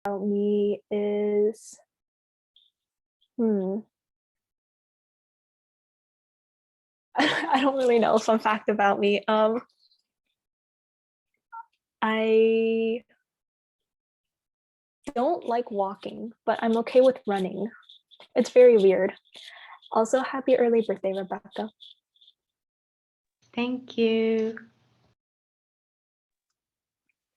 about me is, I don't really know. Fun fact about me. I don't like walking, but I'm okay with running. It's very weird. Also, happy early birthday, Rebecca. Thank you.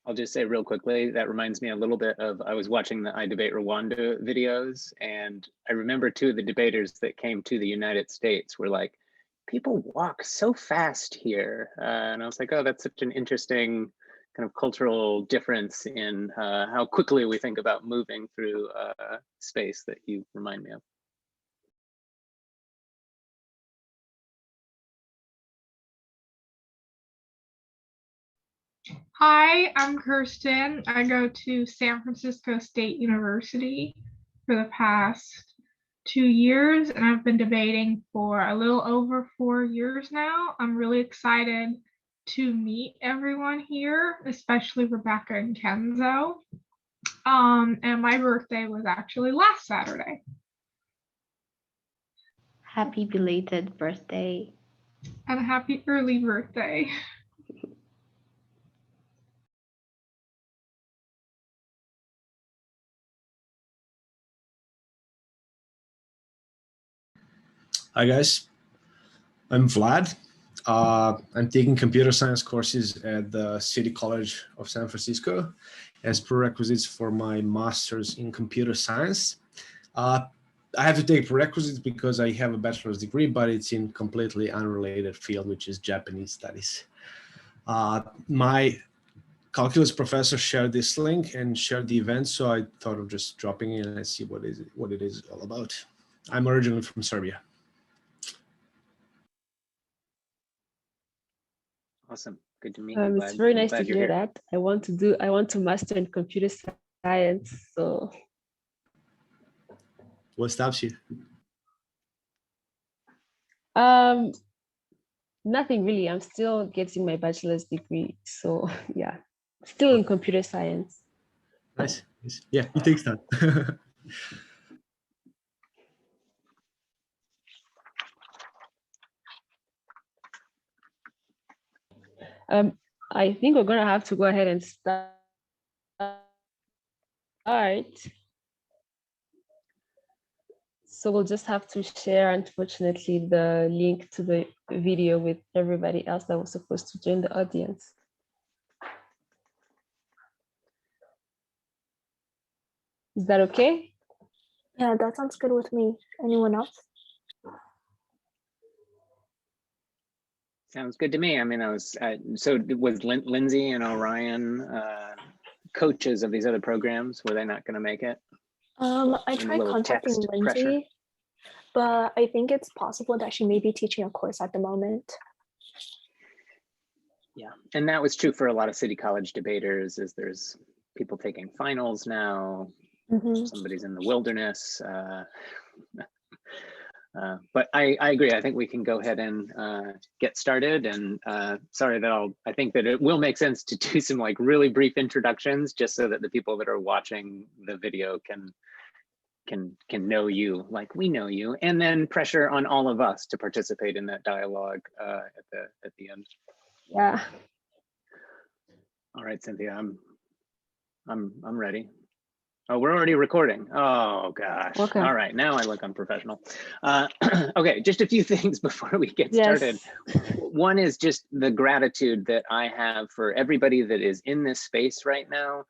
I'll just say real quickly, that reminds me a little bit of, I was watching the I Debate Rwanda videos, and I remember two of the debaters that came to the United States were like, people walk so fast here. And I was like, oh, that's such an interesting kind of cultural difference in how quickly we think about moving through space that you remind me of. Hi, I'm Kirsten. I go to San Francisco State University for the past 2 years, and I've been debating for a little over 4 years now. I'm really excited to meet everyone here, especially Rebecca and Kenzo. And my birthday was actually last Saturday. Happy belated birthday. And a happy early birthday. Hi guys, I'm Vlad. I'm taking computer science courses at the City College of San Francisco as prerequisites for my master's in computer science. I have to take prerequisites because I have a bachelor's degree, but it's in completely unrelated field, which is Japanese studies. My calculus professor shared this link and shared the event, so I thought of just dropping in and see what it is all about. I'm originally from Serbia. Awesome, good to meet you. It's very nice to hear that. I want to master in computer science. So, what stops you? Nothing really. I'm still getting my bachelor's degree. So yeah, still in computer science. Nice. Yeah, it takes time. I think we're gonna have to go ahead and start. So we'll just have to share, unfortunately, the link to the video with everybody else that was supposed to join the audience. Is that okay? Yeah, that sounds good with me. Anyone else? Sounds good to me. I mean, so was Lindsay and Orion coaches of these other programs? Were they not going to make it? I tried contacting Lindsay, pressure. But I think it's possible that she may be teaching a course at the moment. Yeah, and that was true for a lot of City College debaters, is there's people taking finals now, somebody's in the wilderness. But I agree. I think we can go ahead and get started. And sorry that I think that it will make sense to do some like really brief introductions, just so that the people that are watching the video can know you like we know you, and then pressure on all of us to participate in that dialogue at the end. Yeah. All right, Cynthia, I'm ready. Oh, we're already recording. Oh gosh. Okay. All right, now I look unprofessional. Okay, just a few things before we get started. One is just the gratitude that I have for everybody that is in this space right now.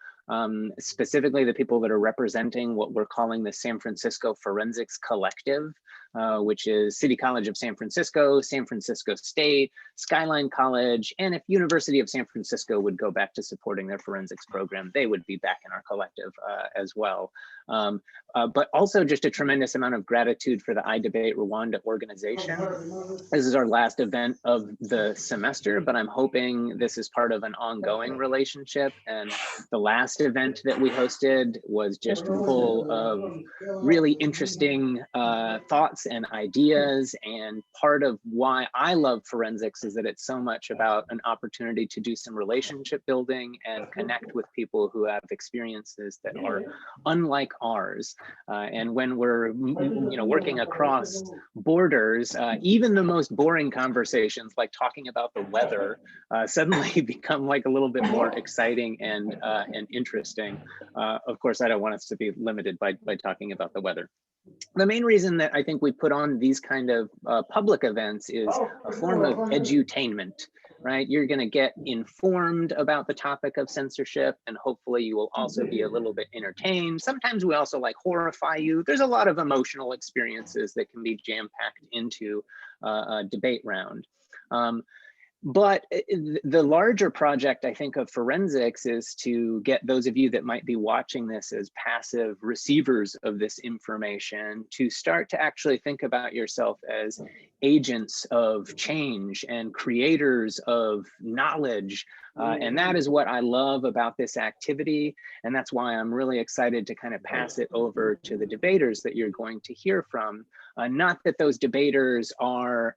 Specifically the people that are representing what we're calling the San Francisco Forensics Collective, which is City College of San Francisco State, Skyline College, and if University of San Francisco would go back to supporting their forensics program, they would be back in our collective as well. But also just a tremendous amount of gratitude for the I Debate Rwanda organization. This is our last event of the semester, but I'm hoping this is part of an ongoing relationship. And the last event that we hosted was just full of really interesting thoughts thoughts and ideas. And part of why I love forensics is that it's so much about an opportunity to do some relationship building and connect with people who have experiences that are unlike ours. And when we're working across borders, even the most boring conversations like talking about the weather suddenly become like a little bit more exciting and interesting. Of course, I don't want us to be limited by talking about the weather. The main reason that I think we put on these kind of public events is a form of edutainment, right? You're going to get informed about the topic of censorship, and hopefully you will also be a little bit entertained. Sometimes we also like horrify you. There's a lot of emotional experiences that can be jam-packed into a debate round. But the larger project, I think, of forensics is to get those of you that might be watching this as passive receivers of this information to start to actually think about yourself as agents of change and creators of knowledge. And that is what I love about this activity. And that's why I'm really excited to kind of pass it over to the debaters that you're going to hear from. Not that those debaters are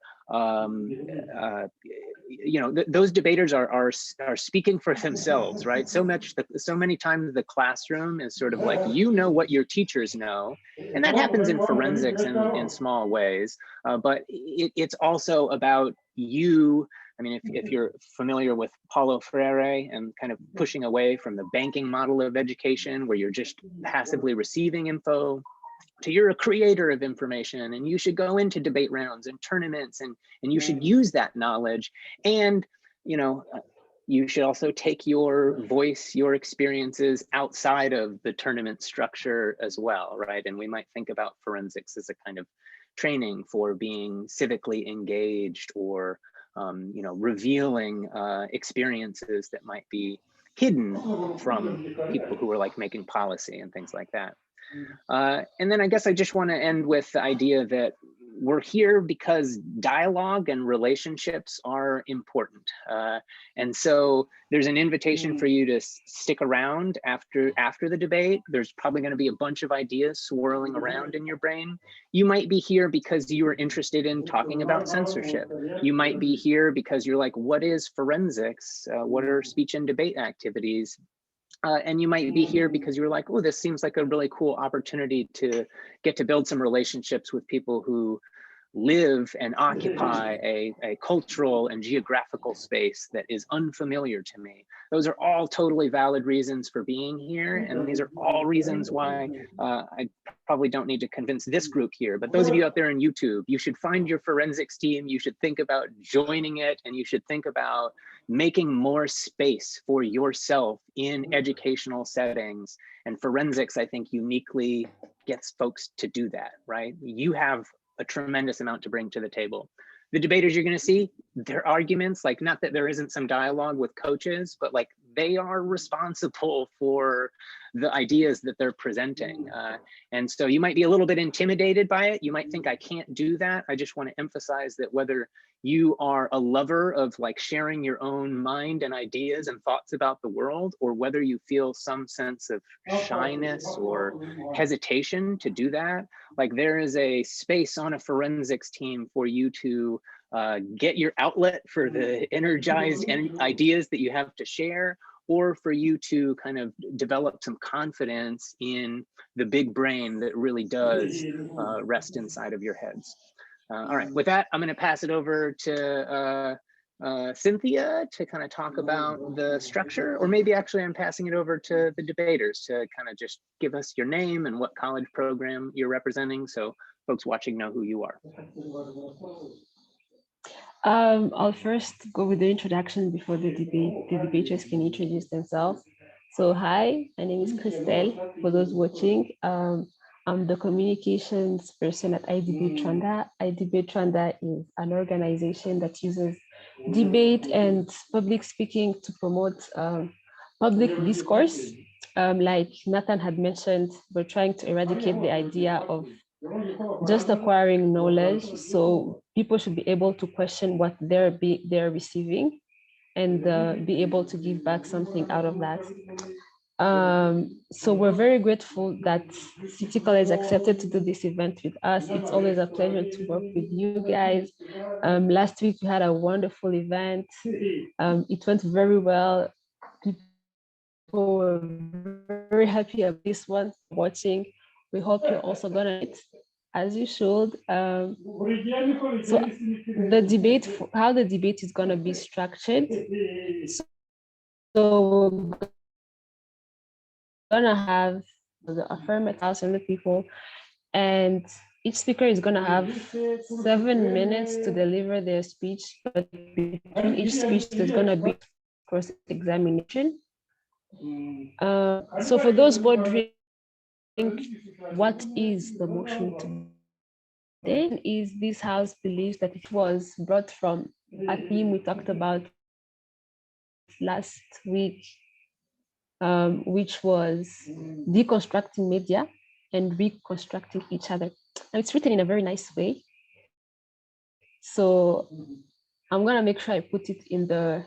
those debaters are speaking for themselves, right? So many times the classroom is sort of like, what your teachers know, and that happens in forensics in small ways, but it's also about you. I mean, if you're familiar with Paulo Freire and kind of pushing away from the banking model of education, where you're just passively receiving info, to you're a creator of information, and you should go into debate rounds and tournaments, and you should use that knowledge. And you should also take your voice, your experiences outside of the tournament structure as well, right? And we might think about forensics as a kind of training for being civically engaged, or revealing experiences that might be hidden from people who are like making policy and things like that. And then I guess I just want to end with the idea that we're here because dialogue and relationships are important. And so there's an invitation for you to stick around after the debate. There's probably going to be a bunch of ideas swirling around in your brain. You might be here because you are interested in talking about censorship. You might be here because you're like, what is forensics? What are speech and debate activities? And you might be here because you're like, oh, this seems like a really cool opportunity to get to build some relationships with people who live and occupy a cultural and geographical space that is unfamiliar to me. Those are all totally valid reasons for being here. And these are all reasons why I probably don't need to convince this group here, but those of you out there on YouTube, you should find your forensics team. You should think about joining it, and you should think about making more space for yourself in educational settings. And forensics, I think, uniquely gets folks to do that, right? You have a tremendous amount to bring to the table. The debaters you're going to see, their arguments, like, not that there isn't some dialogue with coaches, but like they are responsible for the ideas that they're presenting. And so you might be a little bit intimidated by it. You might think, I can't do that. I just want to emphasize that whether you are a lover of like sharing your own mind and ideas and thoughts about the world, or whether you feel some sense of shyness or hesitation to do that, like there is a space on a forensics team for you to get your outlet for the energized ideas that you have to share, or for you to kind of develop some confidence in the big brain that really does rest inside of your heads. All right, with that, I'm going to pass it over to Cynthia to kind of talk about the structure, or maybe actually I'm passing it over to the debaters to kind of just give us your name and what college program you're representing, so folks watching know who you are. I'll first go with the introduction before the debaters can introduce themselves. So hi, my name is Kirsten. For those watching, I'm the communications person at iDebate Rwanda. iDebate Rwanda is an organization that uses debate and public speaking to promote public discourse. Like Nathan had mentioned, we're trying to eradicate the idea of just acquiring knowledge. So people should be able to question what they're receiving, and be able to give back something out of that. So we're very grateful that City College accepted to do this event with us. It's always a pleasure to work with you guys. Last week we had a wonderful event. It went very well. People were very happy about this one watching. We hope you're also gonna, as you should. So the debate, how the debate is gonna be structured. So we're gonna have the affirmative and the people, and each speaker is gonna have 7 minutes to deliver their speech, but between each speech there's gonna be cross-examination. So for those wondering what is the motion today, is this house believes that it was brought from a theme we talked about last week, which was deconstructing media and reconstructing each other. And it's written in a very nice way. So I'm gonna make sure I put it in the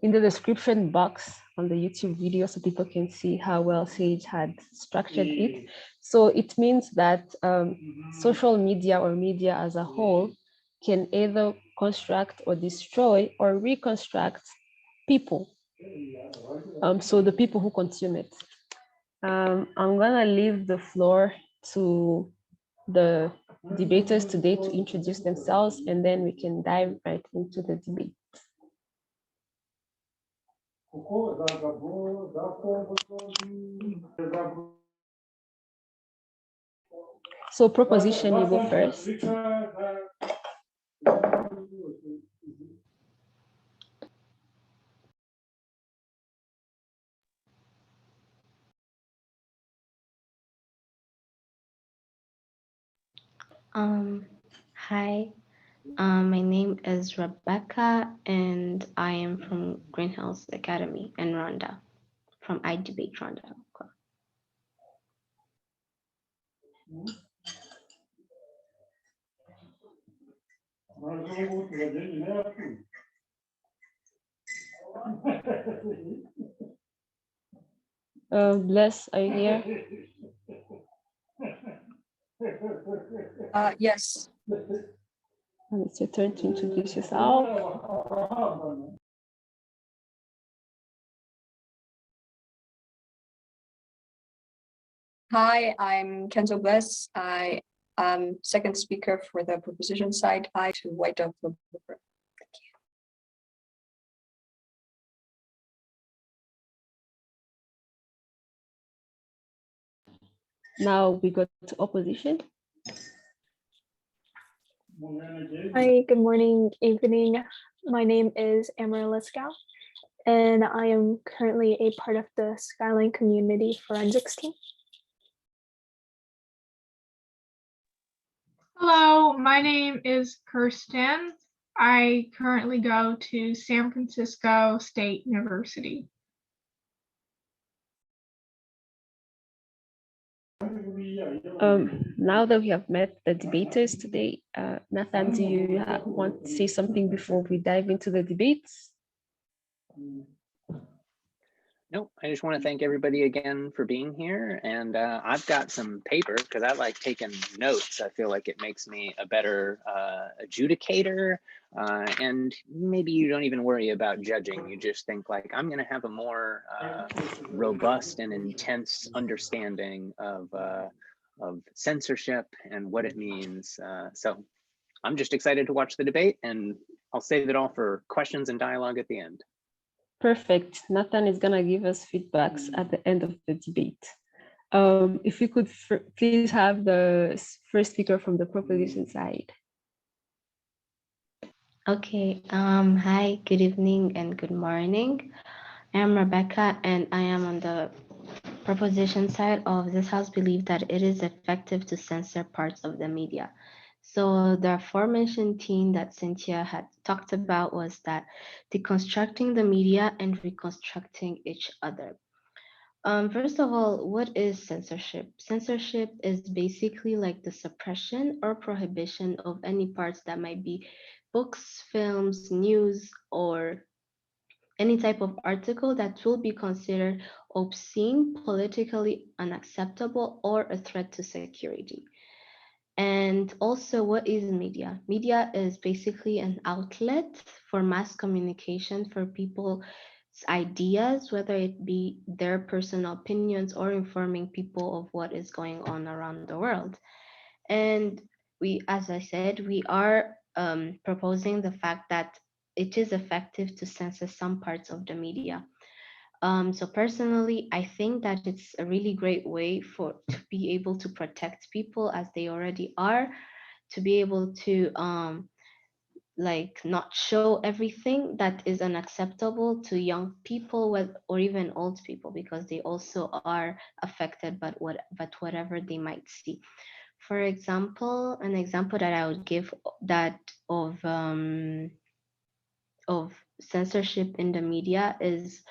description box on the YouTube video so people can see how well Sage had structured it. So it means that social media or media as a whole can either construct or destroy or reconstruct people. So the people who consume it. I'm gonna leave the floor to the debaters today to introduce themselves, and then we can dive right into the debate. So proposition, you go first. Hi, my name is Rebecca, and I am from Greenhouse Academy in Rwanda, from iDebate Rwanda. Bless, are you here? Yes. And it's your turn to introduce yourself. Hi, I'm Kenzo Bless. I am second speaker for the proposition side. I to white up the paper. Now we go to opposition. Hi, good morning, evening. My name is Amarilla Scow, and I am currently a part of the Skyline Community Forensics team. Hello, my name is Kirsten. I currently go to San Francisco State University. Now that we have met the debaters today, Nathan, do you want to say something before we dive into the debates? No, I just want to thank everybody again for being here. And I've got some paper because I like taking notes. I feel like it makes me a better adjudicator. And maybe you don't even worry about judging. You just think like, I'm going to have a more robust and intense understanding of censorship and what it means. So I'm just excited to watch the debate, and I'll save it all for questions and dialogue at the end. Perfect. Nathan is going to give us feedbacks at the end of the debate. If we could please have the first speaker from the proposition side. Okay, hi, good evening and good morning. I'm Rebecca, and I am on the proposition side of this house believe that it is effective to censor parts of the media. So the aforementioned theme that Cynthia had talked about was that deconstructing the media and reconstructing each other. First of all, what is censorship? Censorship is basically like the suppression or prohibition of any parts that might be books, films, news, or any type of article that will be considered obscene, politically unacceptable, or a threat to security. And also, what is media? Media is basically an outlet for mass communication for people's ideas, whether it be their personal opinions or informing people of what is going on around the world. And we, as I said, we are proposing the fact that it is effective to censor some parts of the media. So personally, I think that it's a really great way for to be able to protect people as they already are, to be able to like not show everything that is unacceptable to young people or even old people, because they also are affected by whatever they might see. For example, an example that I would give that of censorship in the media is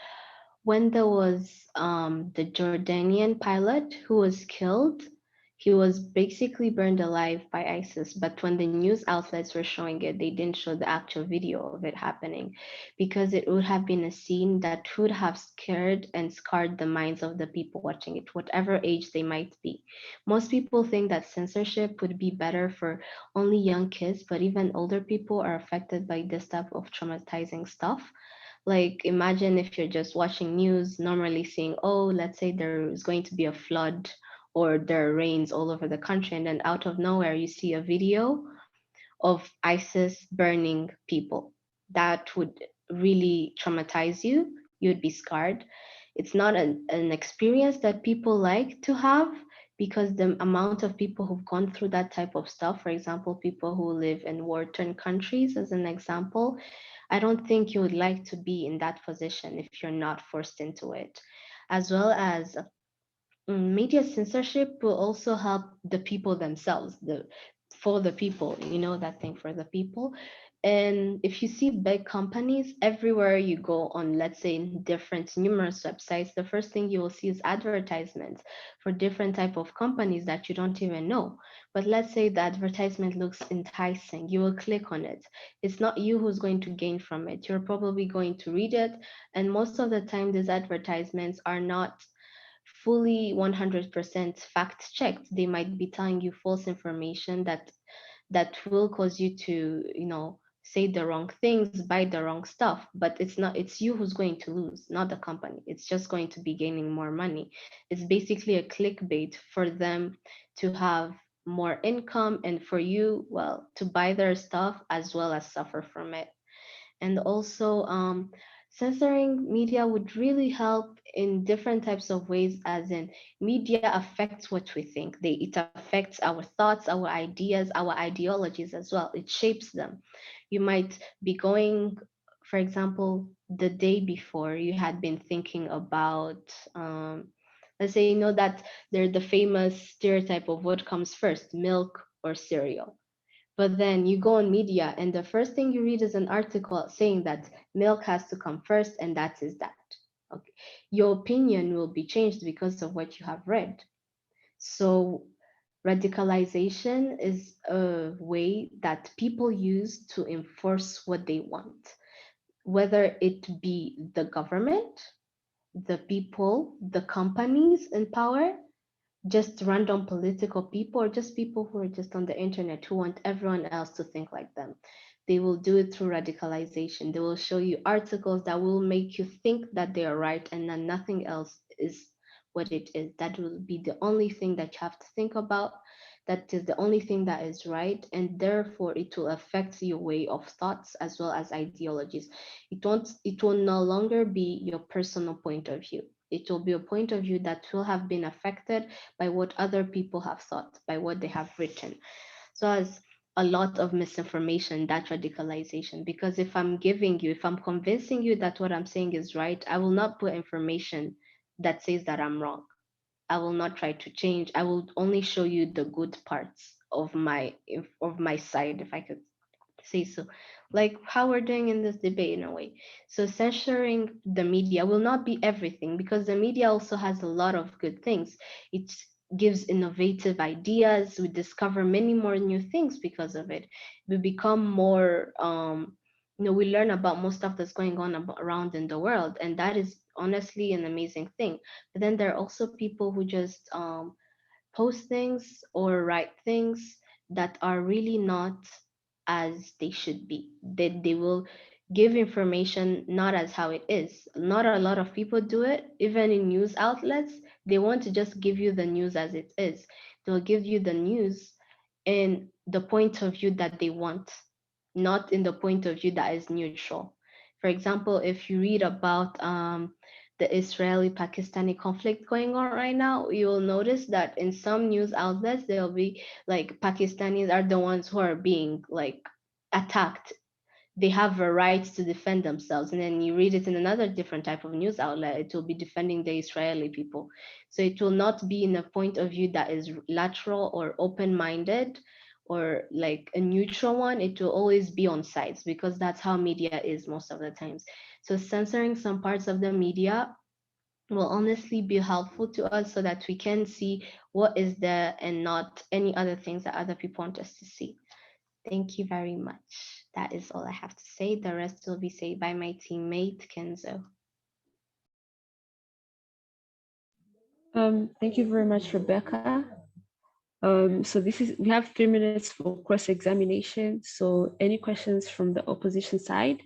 when there was the Jordanian pilot who was killed. He was basically burned alive by ISIS, but when the news outlets were showing it, they didn't show the actual video of it happening, because it would have been a scene that would have scared and scarred the minds of the people watching it, whatever age they might be. Most people think that censorship would be better for only young kids, but even older people are affected by this type of traumatizing stuff. Like, imagine if you're just watching news, normally seeing, oh, let's say there is going to be a flood or there are rains all over the country, and then out of nowhere, you see a video of ISIS burning people. That would really traumatize you. You'd be scarred. It's not an experience that people like to have, because the amount of people who've gone through that type of stuff, for example, people who live in war-torn countries, as an example, I don't think you would like to be in that position if you're not forced into it. As well as media censorship will also help the people themselves, for the people, you know, that thing, for the people. And if you see big companies everywhere you go on, let's say in different numerous websites, the first thing you will see is advertisements for different type of companies that you don't even know. But let's say the advertisement looks enticing, you will click on it. It's not you who's going to gain from it, you're probably going to read it. And most of the time these advertisements are not fully 100% fact checked. They might be telling you false information that will cause you to, you know, say the wrong things, buy the wrong stuff. But it's you who's going to lose, not the company. It's just going to be gaining more money. It's basically a clickbait for them to have more income, and for you, well, to buy their stuff as well as suffer from it. And also, censoring media would really help in different types of ways, as in media affects what we think. It affects our thoughts, our ideas, our ideologies as well. It shapes them. You might be going, for example, the day before you had been thinking about, let's say, you know, that they're the famous stereotype of what comes first, milk or cereal. But then you go on media, and the first thing you read is an article saying that milk has to come first, and that is that. Okay. Your opinion will be changed because of what you have read. So radicalization is a way that people use to enforce what they want, whether it be the government, the people, the companies in power, just random political people, or just people who are just on the internet who want everyone else to think like them. They will do it through radicalization. They will show you articles that will make you think that they are right, and then nothing else is what it is. That will be the only thing that you have to think about. That is the only thing that is right, and therefore it will affect your way of thoughts as well as ideologies. It will no longer be your personal point of view. It will be a point of view that will have been affected by what other people have thought, by what they have written. So as a lot of misinformation, that radicalization, because if I'm convincing you that what I'm saying is right, I will not put information that says that I'm wrong. I will not try to change. I will only show you the good parts of my side, if I could say so, like how we're doing in this debate in a way. So censoring the media will not be everything, because the media also has a lot of good things. It gives innovative ideas. We discover many more new things because of it. We become more we learn about most stuff that's going on around in the world, and that is honestly an amazing thing. But then there are also people who just post things or write things that are really not as they should be. They will give information not as how it is. Not a lot of people do it, even in news outlets. They want to just give you the news as it is. They'll give you the news in the point of view that they want, not in the point of view that is neutral. For example, if you read about the Israeli-Pakistani conflict going on right now, you will notice that in some news outlets, there'll be like Pakistanis are the ones who are being like attacked. They have a right to defend themselves. And then you read it in another different type of news outlet, it will be defending the Israeli people. So it will not be in a point of view that is lateral or open-minded or like a neutral one. It will always be on sides, because that's how media is most of the times. So censoring some parts of the media will honestly be helpful to us so that we can see what is there and not any other things that other people want us to see. Thank you very much. That is all I have to say. The rest will be said by my teammate, Kenzo. Thank you very much, Rebecca. So we have 3 minutes for cross-examination. So any questions from the opposition side?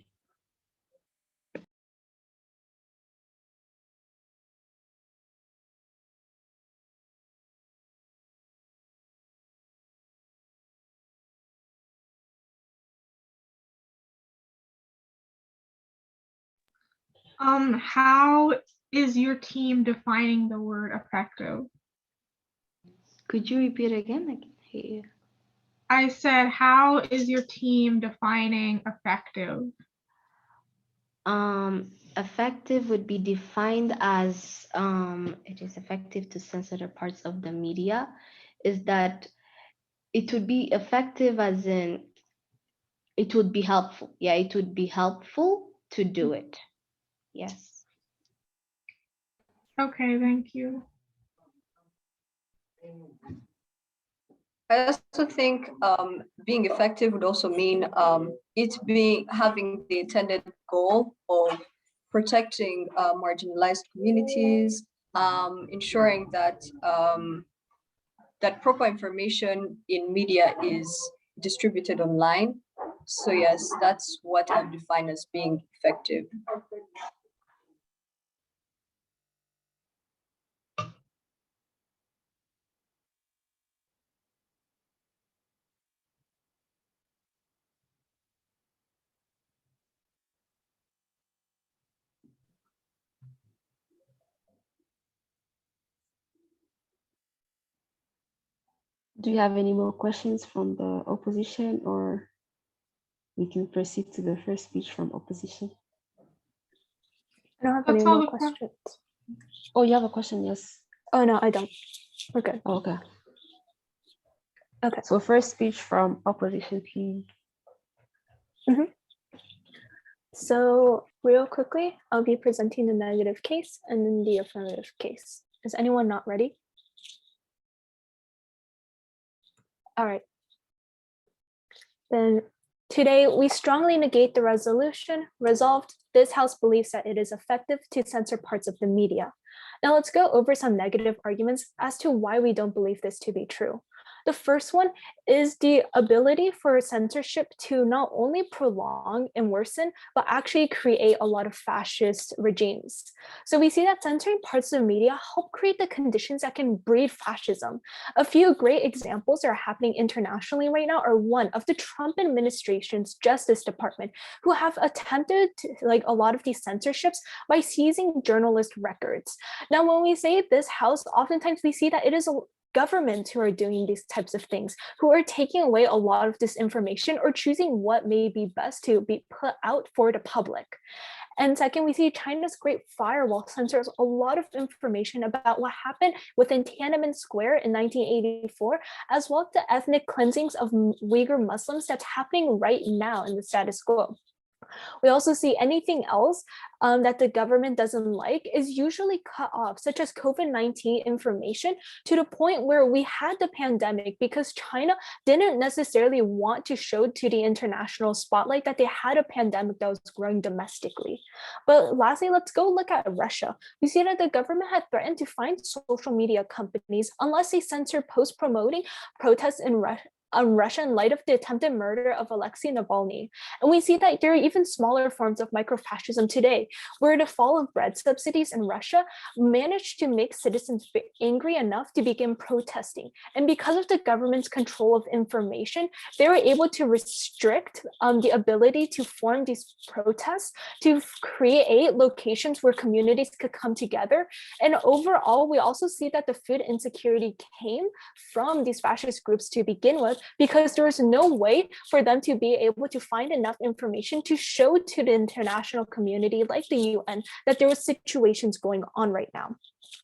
How is your team defining the word effective? Could you repeat again? I can hear you. I said, how is your team defining effective? Effective would be defined as it is effective to censor the parts of the media, is that it would be effective as in it would be helpful. Yeah, it would be helpful to do it. Yes. Okay, thank you. I also think being effective would also mean having the intended goal of protecting marginalized communities, ensuring that that proper information in media is distributed online. So yes, that's what I define as being effective. Do you have any more questions from the opposition, or we can proceed to the first speech from opposition? I don't have That's any all more the questions. Oh, you have a question? Yes. Oh, no, I don't. We're good. Okay. Okay. So first speech from opposition, please. So real quickly, I'll be presenting the negative case and then the affirmative case. Is anyone not ready? All right. Then today, we strongly negate the resolution. Resolved, this House believes that it is effective to censor parts of the media. Now let's go over some negative arguments as to why we don't believe this to be true. The first one is the ability for censorship to not only prolong and worsen, but actually create a lot of fascist regimes. So we see that censoring parts of the media help create the conditions that can breed fascism. A few great examples that are happening internationally right now are one of the Trump administration's Justice Department, who have attempted to, like a lot of these censorships by seizing journalist records. Now, when we say this House, oftentimes we see that it is a governments who are doing these types of things, who are taking away a lot of this information or choosing what may be best to be put out for the public. And second, we see China's Great Firewall censors a lot of information about what happened within Tiananmen Square in 1984, as well as the ethnic cleansings of Uyghur Muslims that's happening right now in the status quo. We also see anything else that the government doesn't like is usually cut off, such as COVID-19 information, to the point where we had the pandemic because China didn't necessarily want to show to the international spotlight that they had a pandemic that was growing domestically. But lastly, let's go look at Russia. We see that the government had threatened to fine social media companies unless they censor posts promoting protests in Russia in light of the attempted murder of Alexei Navalny. And we see that there are even smaller forms of microfascism today, where the fall of bread subsidies in Russia managed to make citizens angry enough to begin protesting. And because of the government's control of information, they were able to restrict the ability to form these protests, to create locations where communities could come together. And overall, we also see that the food insecurity came from these fascist groups to begin with, because there was no way for them to be able to find enough information to show to the international community like the UN that there were situations going on right now.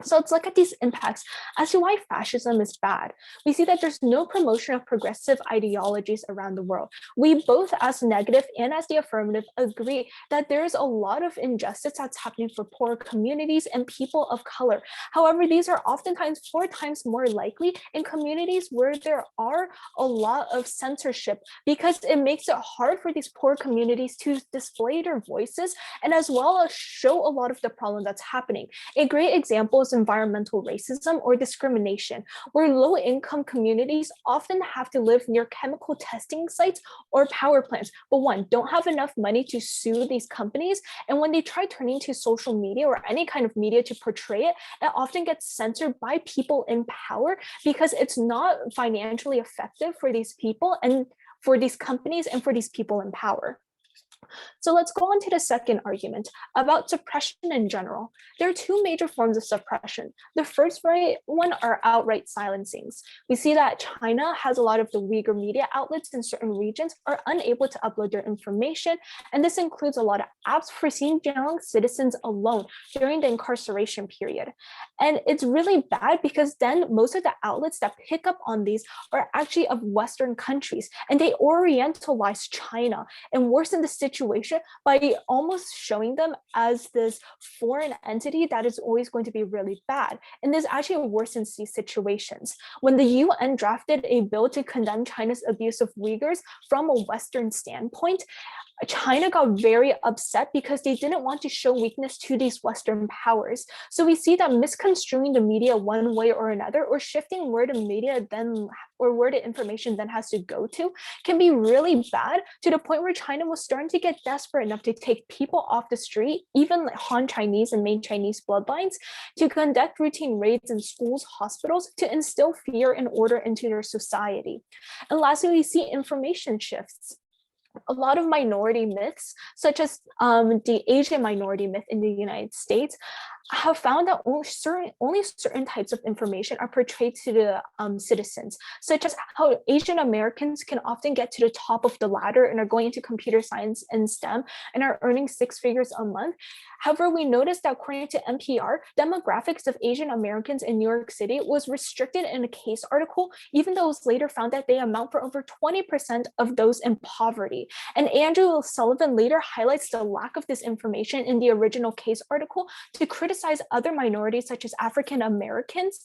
So let's look at these impacts as to why fascism is bad. We see that there's no promotion of progressive ideologies around the world. We both, as negative and as the affirmative, agree that there's a lot of injustice that's happening for poor communities and people of color. However, these are oftentimes 4 times more likely in communities where there are a lot of censorship, because it makes it hard for these poor communities to display their voices and as well as show a lot of the problem that's happening. A great example is environmental racism or discrimination, where low-income communities often have to live near chemical testing sites or power plants, but one, don't have enough money to sue these companies, and when they try turning to social media or any kind of media to portray it, it often gets censored by people in power because it's not financially effective for these people and for these companies and for these people in power. So let's go on to the second argument about suppression in general. There are 2 major forms of suppression. The first one are outright silencings. We see that China has a lot of the Uyghur media outlets in certain regions are unable to upload their information, and this includes a lot of apps for Xinjiang citizens alone during the incarceration period. And it's really bad because then most of the outlets that pick up on these are actually of Western countries, and they orientalize China and worsen the situation by almost showing them as this foreign entity that is always going to be really bad. And this actually worsens these situations. When the UN drafted a bill to condemn China's abuse of Uyghurs from a Western standpoint, China got very upset because they didn't want to show weakness to these Western powers. So we see that misconstruing the media one way or another, or shifting where the media then, or where the information then has to go to, can be really bad, to the point where China was starting to get desperate enough to take people off the street, even like Han Chinese and main Chinese bloodlines, to conduct routine raids in schools, hospitals, to instill fear and order into their society. And lastly, we see information shifts. A lot of minority myths, such as the Asian minority myth in the United States, have found that only certain types of information are portrayed to the citizens, such as how Asian Americans can often get to the top of the ladder and are going into computer science and STEM and are earning 6 figures a month. However, we noticed that according to NPR, demographics of Asian Americans in New York City was restricted in a case article, even though it was later found that they amount for over 20% of those in poverty. And Andrew Sullivan later highlights the lack of this information in the original case article to criticize other minorities such as African Americans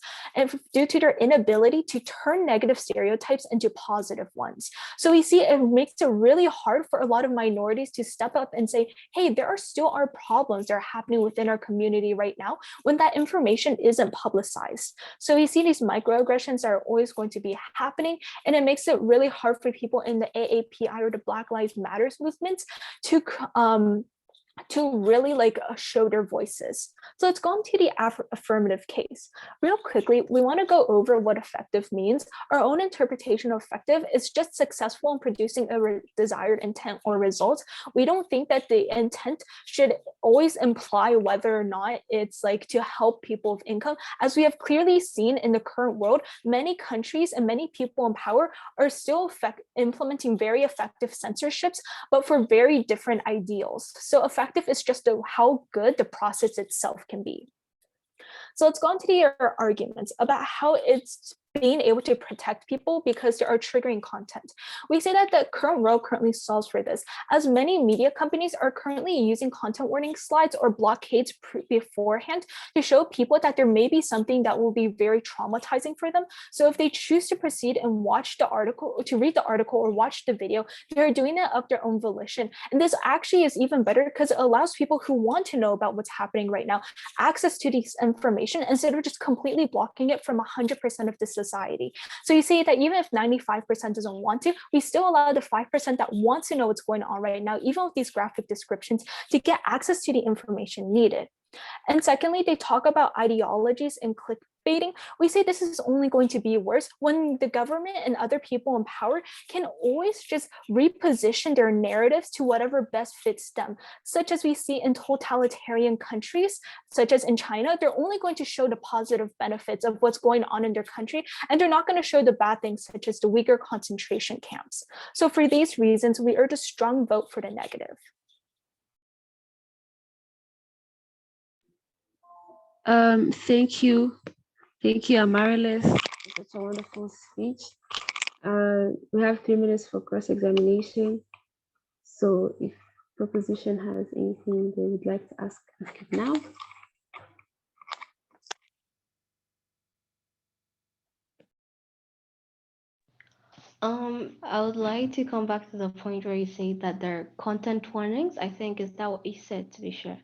due to their inability to turn negative stereotypes into positive ones. So we see it makes it really hard for a lot of minorities to step up and say, hey, there are still our problems that are happening within our community right now, when that information isn't publicized. So we see these microaggressions that are always going to be happening, and it makes it really hard for people in the AAPI or the Black Lives Matters movements to really show their voices. So let's go on to the affirmative case. Real quickly, we want to go over what effective means. Our own interpretation of effective is just successful in producing a desired intent or result. We don't think that the intent should always imply whether or not it's to help people of income. As we have clearly seen in the current world, many countries and many people in power are still implementing very effective censorships, but for very different ideals. So effective is just how good the process itself can be. So let's go on to the arguments about how it's being able to protect people because there are triggering content. We say that the current world currently solves for this, as many media companies are currently using content warning slides or blockades beforehand to show people that there may be something that will be very traumatizing for them. So if they choose to proceed and watch the article, to read the article or watch the video, they're doing it of their own volition. And this actually is even better because it allows people who want to know about what's happening right now access to this information instead of just completely blocking it from 100% of the society. So you say that even if 95% doesn't want to, we still allow the 5% that wants to know what's going on right now, even with these graphic descriptions, to get access to the information needed. And secondly, they talk about ideologies and clickbaiting. We say this is only going to be worse when the government and other people in power can always just reposition their narratives to whatever best fits them, such as we see in totalitarian countries, such as in China. They're only going to show the positive benefits of what's going on in their country, and they're not going to show the bad things, such as the Uyghur concentration camps. So for these reasons, we urge a strong vote for the negative. Thank you, Amarilis. That's a wonderful speech. We have 3 minutes for cross-examination. So if proposition has anything they would like to ask it now. I would like to come back to the point where you say that there are content warnings. I think, is that what you said, to be sure?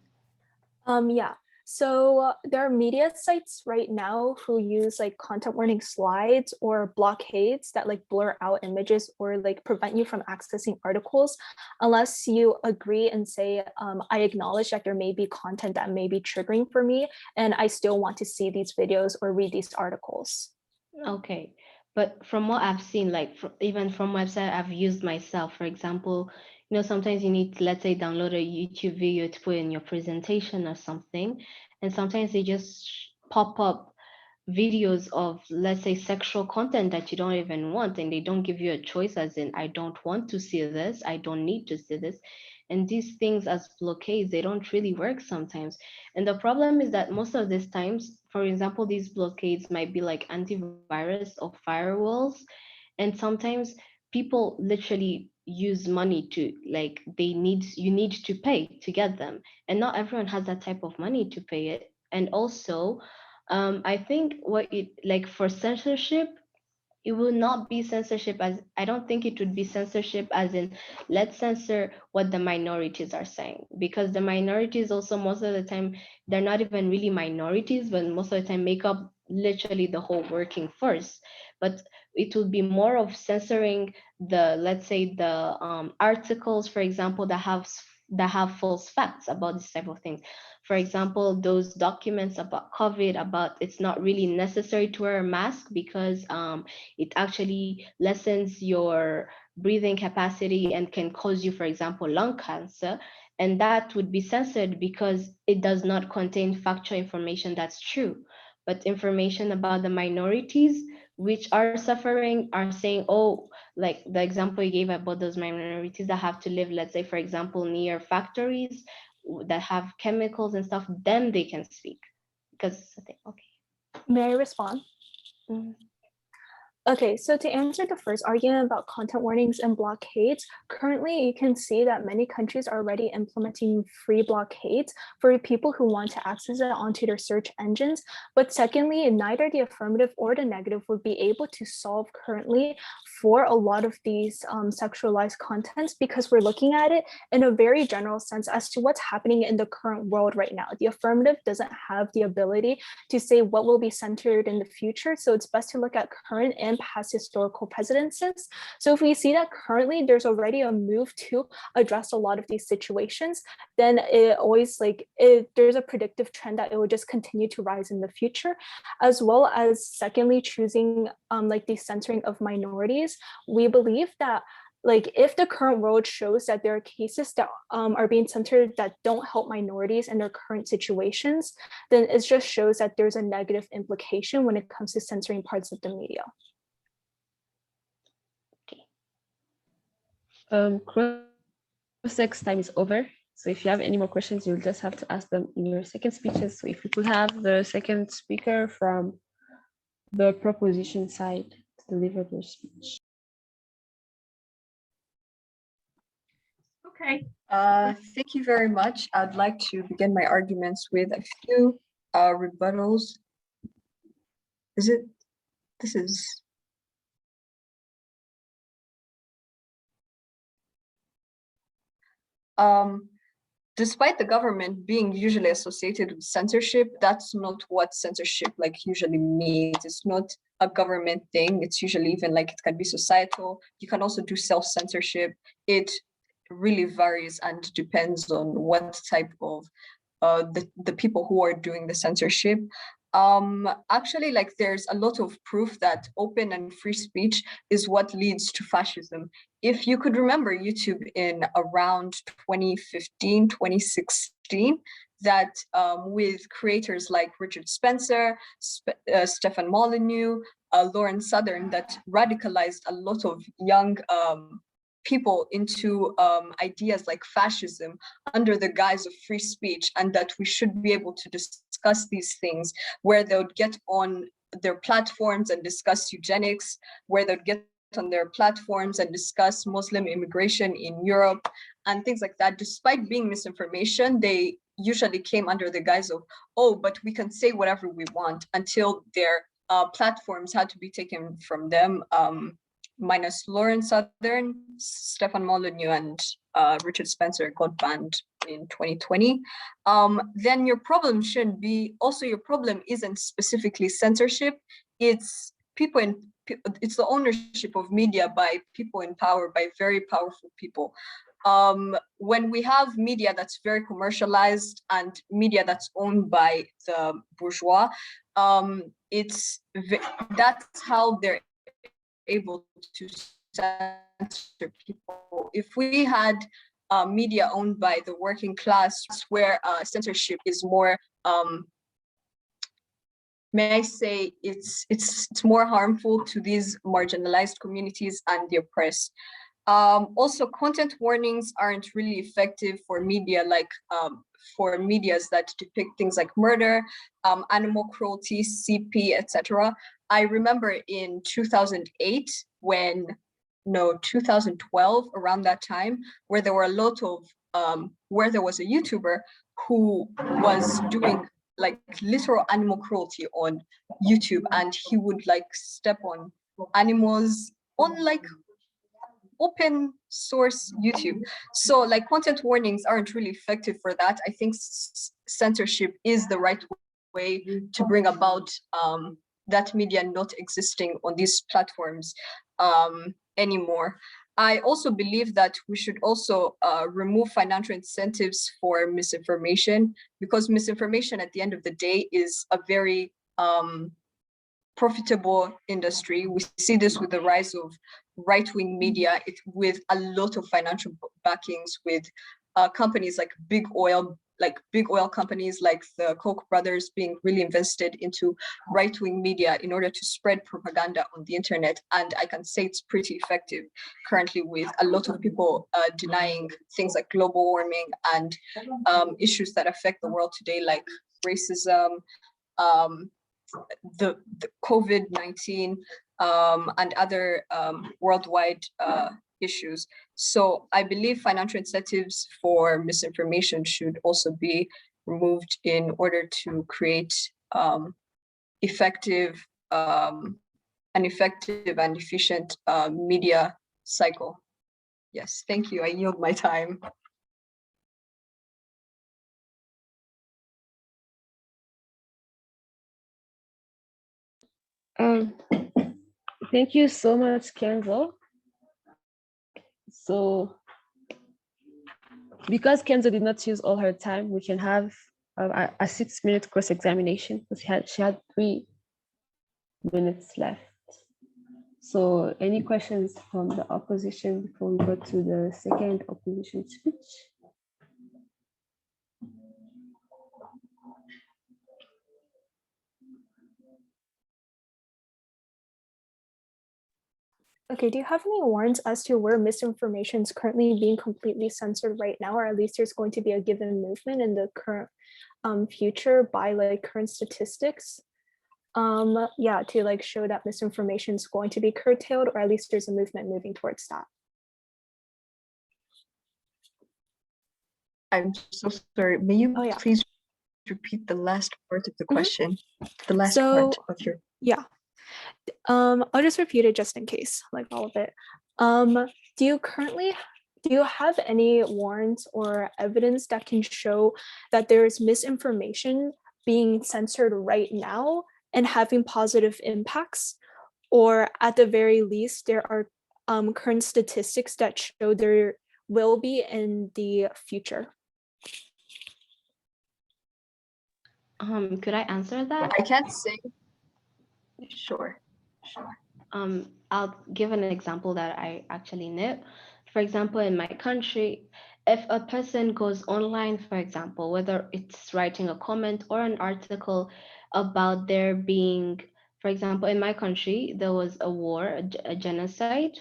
Yeah. So there are media sites right now who use like content warning slides or blockades that like blur out images or like prevent you from accessing articles unless you agree and say, I acknowledge that there may be content that may be triggering for me and I still want to see these videos or read these articles. Okay. But from what I've seen, like even from website I've used myself, for example, you know, sometimes you need to, let's say, download a YouTube video to put in your presentation or something. And sometimes they just pop up videos of, let's say, sexual content that you don't even want, and they don't give you a choice, as in, I don't want to see this, I don't need to see this. And these things as blockades, they don't really work sometimes. And the problem is that most of these times, for example, these blockades might be like antivirus or firewalls. And sometimes people literally use money to, like, you need to pay to get them. And not everyone has that type of money to pay it. And also, I think like for censorship, it will not be censorship as, I don't think it would be censorship as in, let's censor what the minorities are saying, because the minorities also most of the time, they're not even really minorities, but most of the time make up literally the whole working force. But it would be more of censoring the, let's say, the articles, for example, that have false facts about this type of things. For example, those documents about COVID, about it's not really necessary to wear a mask because it actually lessens your breathing capacity and can cause you, for example, lung cancer. And that would be censored because it does not contain factual information that's true. But information about the minorities which are suffering are saying, oh, like the example you gave about those minorities that have to live, let's say, for example, near factories that have chemicals and stuff, then they can speak. Because, okay. May I respond? Okay, so to answer the first argument about content warnings and blockades, currently you can see that many countries are already implementing free blockades for people who want to access it onto their search engines. But secondly, neither the affirmative or the negative would be able to solve currently for a lot of these sexualized contents, because we're looking at it in a very general sense as to what's happening in the current world right now. The affirmative doesn't have the ability to say what will be centered in the future. So it's best to look at current and past historical precedences. So if we see that currently there's already a move to address a lot of these situations, then it always there's a predictive trend that it will just continue to rise in the future, as well as secondly, choosing like the censoring of minorities. We believe that if the current world shows that there are cases that are being censored that don't help minorities in their current situations, then it just shows that there's a negative implication when it comes to censoring parts of the media. Cross-ex time is over. So if you have any more questions, you'll just have to ask them in your second speeches. So if we could have the second speaker from the proposition side to deliver their speech. Okay. Thank you very much. I'd like to begin my arguments with a few rebuttals. This is. Despite the government being usually associated with censorship, that's not what censorship like usually means. It's not a government thing. It's usually even like it can be societal. You can also do self-censorship. It really varies and depends on what type of the people who are doing the censorship. Actually, like there's a lot of proof that open and free speech is what leads to fascism. If you could remember YouTube in around 2015, 2016, that with creators like Richard Spencer, Stefan Molyneux, Lauren Southern, that radicalized a lot of young people into ideas like fascism under the guise of free speech, and that we should be able to discuss these things, where they would get on their platforms and discuss eugenics, where they'd get on their platforms and discuss Muslim immigration in Europe and things like that. Despite being misinformation, they usually came under the guise of, oh, but we can say whatever we want, until their platforms had to be taken from them. Minus Lauren Southern, Stefan Molyneux, and Richard Spencer got banned in 2020. Then your problem shouldn't be, also your problem isn't specifically censorship, it's people in, it's the ownership of media by people in power, by very powerful people. When we have media that's very commercialized and media that's owned by the bourgeois, that's how they're able to censor people. If we had media owned by the working class, where censorship is more, may I say, it's more harmful to these marginalized communities and the oppressed. Also, content warnings aren't really effective for media, like for medias that depict things like murder, animal cruelty, CP, etc. I remember in 2008, 2012, around that time, where there were a lot of, where there was a YouTuber who was doing like literal animal cruelty on YouTube, and he would like step on animals on like open source YouTube. So like content warnings aren't really effective for that. I think censorship is the right way to bring about that media not existing on these platforms anymore. I also believe that we should also remove financial incentives for misinformation, because misinformation at the end of the day is a very profitable industry. We see this with the rise of right-wing media, with a lot of financial backings, with companies like big oil companies like the Koch brothers being really invested into right-wing media in order to spread propaganda on the internet. And I can say it's pretty effective currently, with a lot of people denying things like global warming and issues that affect the world today, like racism, the COVID-19, and other worldwide issues. So I believe financial incentives for misinformation should also be removed in order to create effective and efficient media cycle. Yes, thank you. I yield my time. Thank you so much, Kenzo. So, because Kenzo did not use all her time, we can have a 6-minute cross-examination, because she had 3 minutes left. So, any questions from the opposition before we go to the second opposition speech? Okay, do you have any warrants as to where misinformation is currently being completely censored right now, or at least there's going to be a given movement in the current future by like current statistics? yeah, to like show that misinformation is going to be curtailed, or at least there's a movement moving towards that. I'm so sorry. May you Oh, yeah. please repeat the last part of the question? The last So, part of your. yeah. I'll just repeat it just in case, like all of it. Do you have any warrants or evidence that can show that there is misinformation being censored right now and having positive impacts? Or at the very least, there are current statistics that show there will be in the future? Could I answer that? I can't say. Sure. I'll give an example that I actually know. For example, in my country, if a person goes online, for example, whether it's writing a comment or an article about there being, for example, in my country, there was a war, a genocide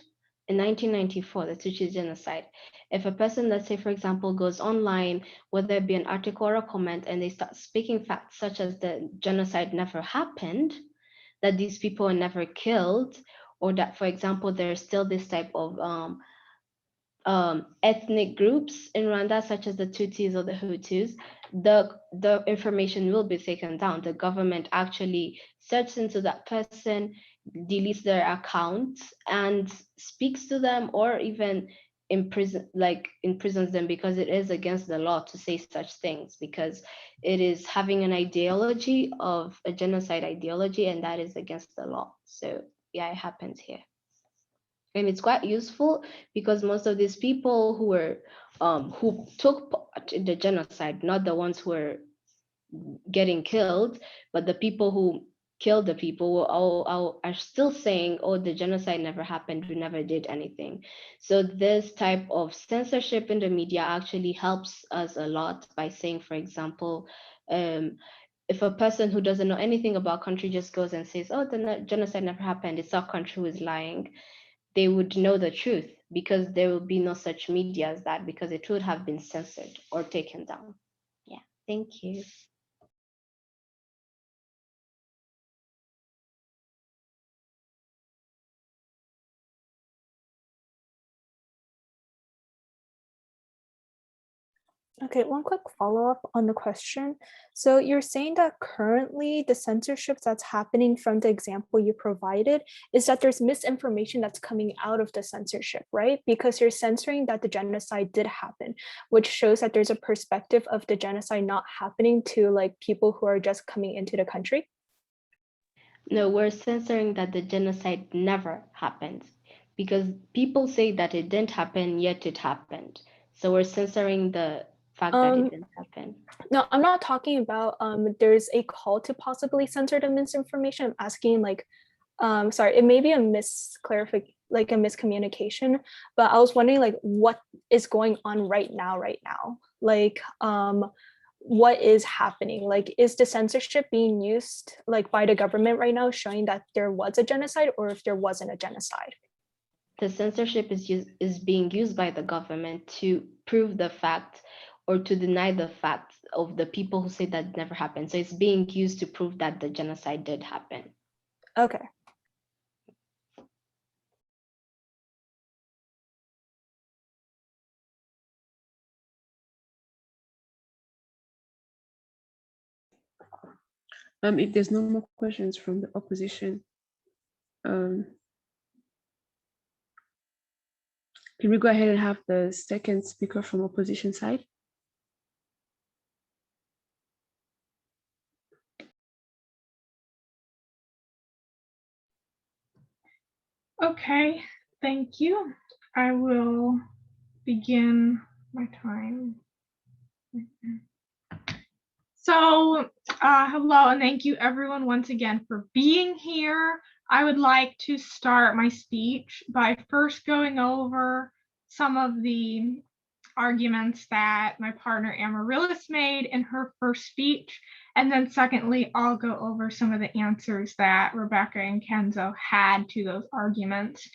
in 1994, the Tutsi genocide. If a person, let's say, for example, goes online, whether it be an article or a comment, and they start speaking facts such as the genocide never happened, that these people are never killed, or that, for example, there's still this type of ethnic groups in Rwanda, such as the Tutsis or the Hutus, the information will be taken down. The government actually searches into that person, deletes their accounts, and speaks to them, or even imprisons them, because it is against the law to say such things, because it is having an ideology of a genocide ideology, and that is against the law. So yeah, it happens here. And it's quite useful because most of these people who were who took part in the genocide, not the ones who were getting killed, but the people who killed the people were all are still saying, oh, the genocide never happened, we never did anything. So this type of censorship in the media actually helps us a lot by saying, for example, if a person who doesn't know anything about country just goes and says, oh, the genocide never happened, it's our country who is lying, they would know the truth, because there will be no such media as that, because it would have been censored or taken down. Yeah, thank you. Okay, one quick follow-up on the question. So you're saying that currently the censorship that's happening from the example you provided is that there's misinformation that's coming out of the censorship, right? Because you're censoring that the genocide did happen, which shows that there's a perspective of the genocide not happening to like people who are just coming into the country. No, we're censoring that the genocide never happened, because people say that it didn't happen, yet it happened. So we're censoring the fact that it didn't happen. No, I'm not talking about there's a call to possibly censor the misinformation. I'm asking like, sorry, it may be a like a miscommunication, but I was wondering like what is going on right now? Like what is happening? Like, is the censorship being used like by the government right now, showing that there was a genocide, or if there wasn't a genocide? The censorship is being used by the government to prove the fact or to deny the fact of the people who say that never happened. So it's being used to prove that the genocide did happen. Okay. If there's no more questions from the opposition, can we go ahead and have the second speaker from opposition side? Okay, thank you. I will begin my time. So, hello and thank you everyone once again for being here. I would like to start my speech by first going over some of the arguments that my partner Amaryllis made in her first speech. And then secondly, I'll go over some of the answers that Rebecca and Kenzo had to those arguments.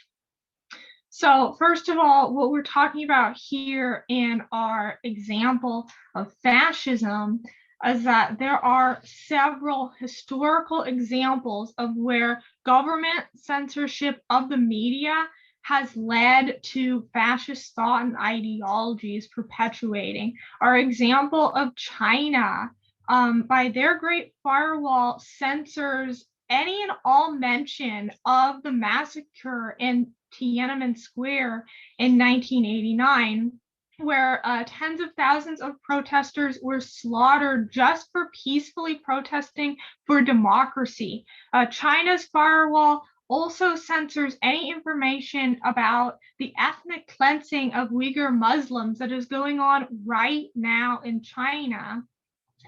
So first of all, what we're talking about here in our example of fascism, is that there are several historical examples of where government censorship of the media has led to fascist thought and ideologies perpetuating. Our example of China, by their Great Firewall, censors any and all mention of the massacre in Tiananmen Square in 1989, where tens of thousands of protesters were slaughtered just for peacefully protesting for democracy. China's firewall also censors any information about the ethnic cleansing of Uyghur Muslims that is going on right now in China.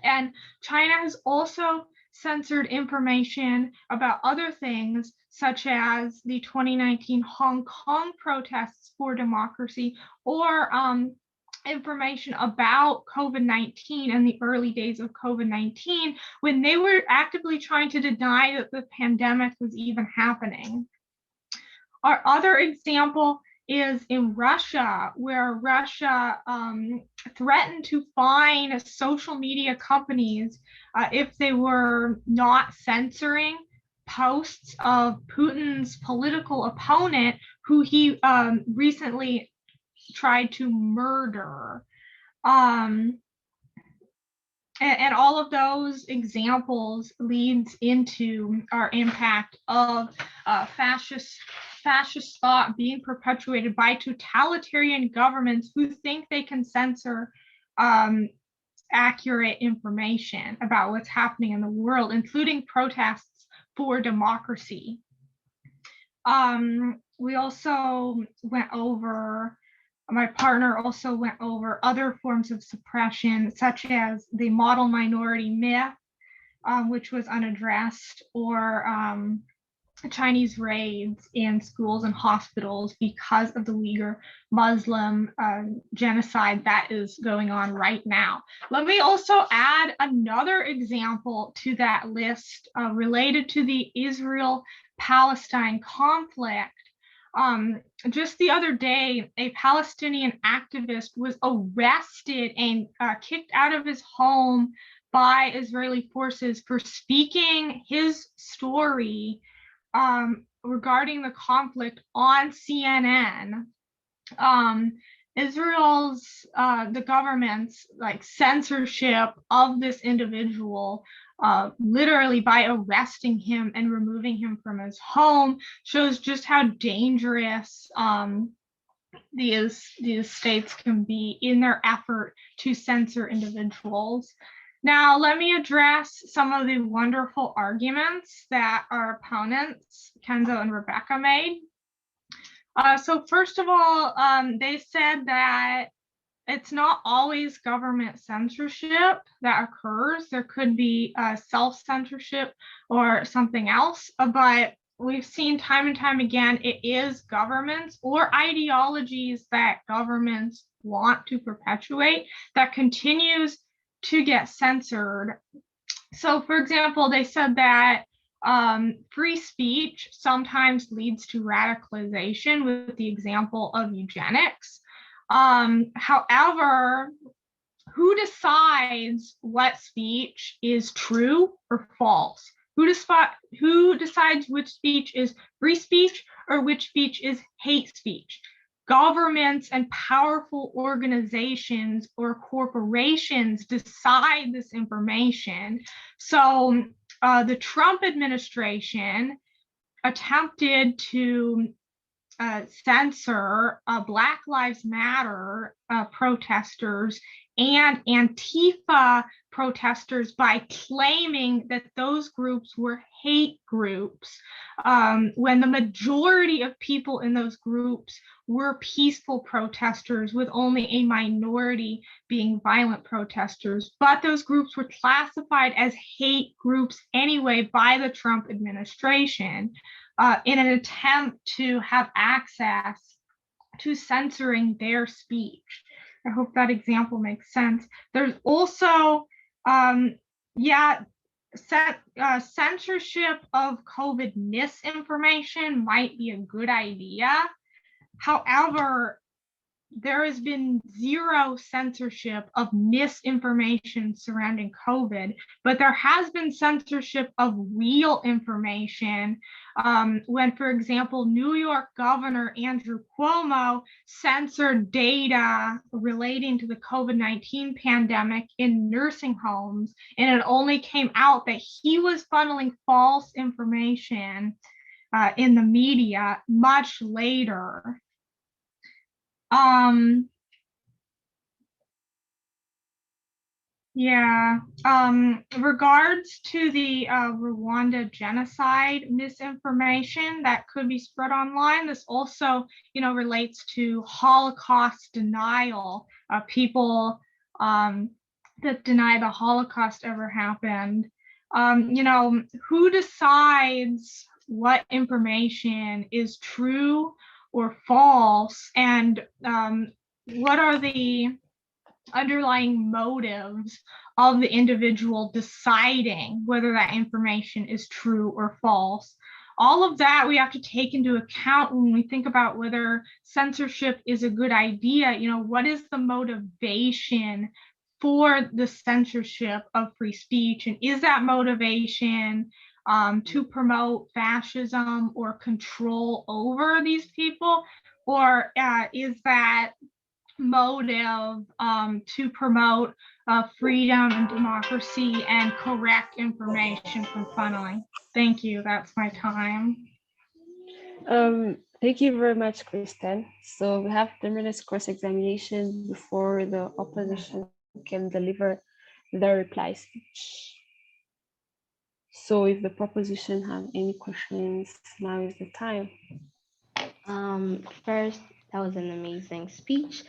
And China has also censored information about other things, such as the 2019 Hong Kong protests for democracy, or information about COVID-19 and the early days of COVID-19, when they were actively trying to deny that the pandemic was even happening. Our other example is in Russia, where Russia threatened to fine social media companies if they were not censoring posts of Putin's political opponent, who he recently tried to murder. And all of those examples leads into our impact of fascist thought being perpetuated by totalitarian governments who think they can censor accurate information about what's happening in the world, including protests for democracy. We also went over, my partner also went over other forms of suppression, such as the model minority myth, which was unaddressed, or Chinese raids in schools and hospitals because of the Uyghur Muslim genocide that is going on right now. Let me also add another example to that list related to the Israel-Palestine conflict. Just the other day, a Palestinian activist was arrested and kicked out of his home by Israeli forces for speaking his story regarding the conflict on CNN. Israel's, the government's censorship of this individual, literally by arresting him and removing him from his home, shows just how dangerous these states can be in their effort to censor individuals. Now, let me address some of the wonderful arguments that our opponents, Kenzo and Rebecca, made. So first of all, they said that it's not always government censorship that occurs. There could be self-censorship or something else, but we've seen time and time again, it is governments or ideologies that governments want to perpetuate that continues to get censored. So for example, they said that free speech sometimes leads to radicalization, with the example of eugenics. However, who decides what speech is true or false? Who decides which speech is free speech or which speech is hate speech? Governments and powerful organizations or corporations decide this information. So the Trump administration attempted to censor Black Lives Matter protesters and Antifa protesters by claiming that those groups were hate groups, when the majority of people in those groups were peaceful protesters, with only a minority being violent protesters. But those groups were classified as hate groups anyway by the Trump administration, in an attempt to have access to censoring their speech. I hope that example makes sense. There's also, censorship of COVID misinformation might be a good idea. However, there has been zero censorship of misinformation surrounding COVID, but there has been censorship of real information. When, for example, New York Governor Andrew Cuomo censored data relating to the COVID-19 pandemic in nursing homes, and it only came out that he was funneling false information in the media much later. Yeah, regards to the Rwanda genocide misinformation that could be spread online, this also, relates to Holocaust denial. People that deny the Holocaust ever happened. Who decides what information is true or false, and what are the underlying motives of the individual deciding whether that information is true or false? All of that we have to take into account when we think about whether censorship is a good idea. What is the motivation for the censorship of free speech? And is that motivation to promote fascism or control over these people? Or is that motive to promote freedom and democracy and correct information from funneling? Thank you. That's my time. Thank you very much, Kristen. So we have 10 minutes cross-examination before the opposition can deliver their reply speech. So if the proposition have any questions, now is the time. First, that was an amazing speech.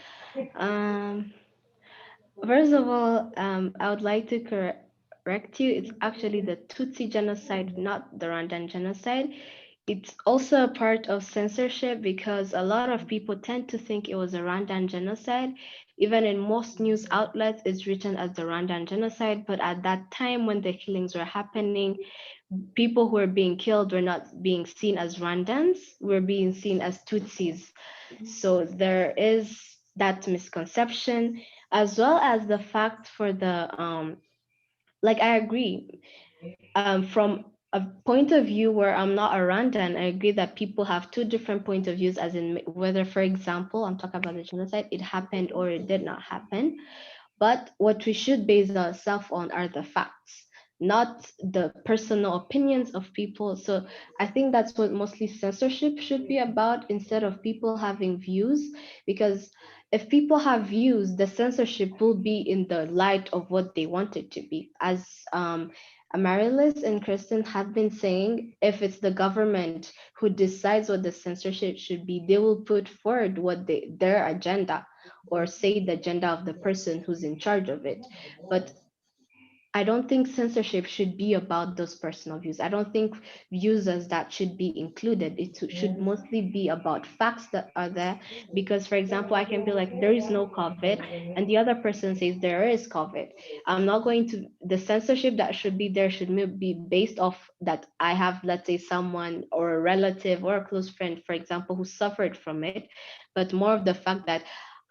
First of all, I would like to correct you. It's actually the Tutsi genocide, not the Rwandan genocide. It's also a part of censorship because a lot of people tend to think it was a Rwandan genocide. Even in most news outlets, it's written as the Rwandan genocide. But at that time when the killings were happening, people who were being killed were not being seen as Rwandans, were being seen as Tutsis. So there is that misconception, as well as the fact for the, I agree, from a point of view where I'm not a Rwandan, I agree that people have two different points of views, as in whether, for example, I'm talking about the genocide, it happened or it did not happen. But what we should base ourselves on are the facts, not the personal opinions of people. So I think that's what mostly censorship should be about, instead of people having views. Because if people have views, the censorship will be in the light of what they want it to be. As Amarilis and Kirsten have been saying, if it's the government who decides what the censorship should be, they will put forward what their agenda, or say the agenda of the person who's in charge of it. But I don't think censorship should be about those personal views. I don't think views as that should be included. It should mostly be about facts that are there. Because, for example, I can be like, there is no COVID, and the other person says there is COVID. I'm not going to, the censorship that should be there should be based off that I have, let's say, someone or a relative or a close friend, for example, who suffered from it, but more of the fact that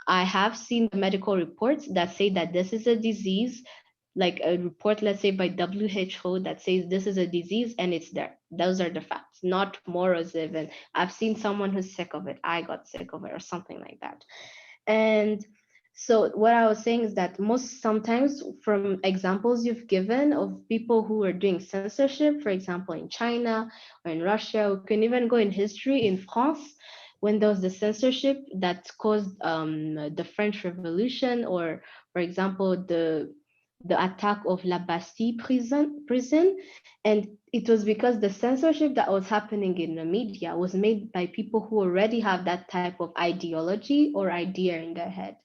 I have seen the medical reports that say that this is a disease, like a report, let's say by WHO, that says this is a disease and it's there. Those are the facts, not more as even I've seen someone who's sick of it, I got sick of it, or something like that. And so what I was saying is that sometimes from examples you've given of people who are doing censorship, for example, in China or in Russia, we can even go in history in France, when there was the censorship that caused the French Revolution, or for example, the attack of La Bastille prison. And it was because the censorship that was happening in the media was made by people who already have that type of ideology or idea in their head.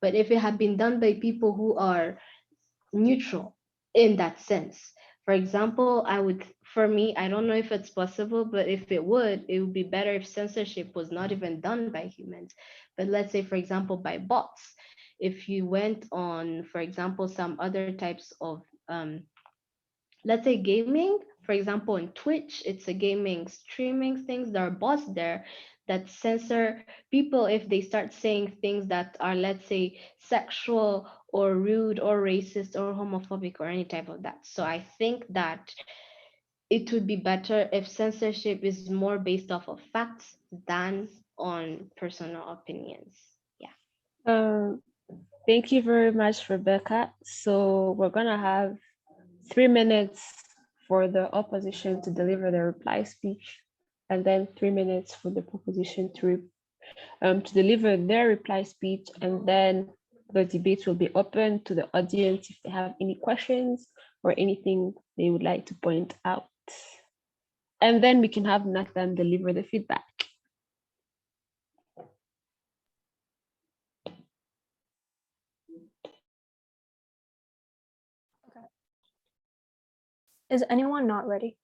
But if it had been done by people who are neutral in that sense, for example, for me, I don't know if it's possible, but if it would be better if censorship was not even done by humans, but let's say, for example, by bots. If you went on, for example, some other types of, let's say gaming for example, on Twitch, it's a gaming streaming things. There are bots there that censor people if they start saying things that are, let's say, sexual or rude or racist or homophobic or any type of that. So I think that it would be better if censorship is more based off of facts than on personal opinions. Yeah. Thank you very much, Rebecca. So we're gonna have 3 minutes for the opposition to deliver their reply speech, and then 3 minutes for the proposition to deliver their reply speech, and then the debate will be open to the audience if they have any questions or anything they would like to point out. And then we can have Nathan deliver the feedback. Okay. Is anyone not ready?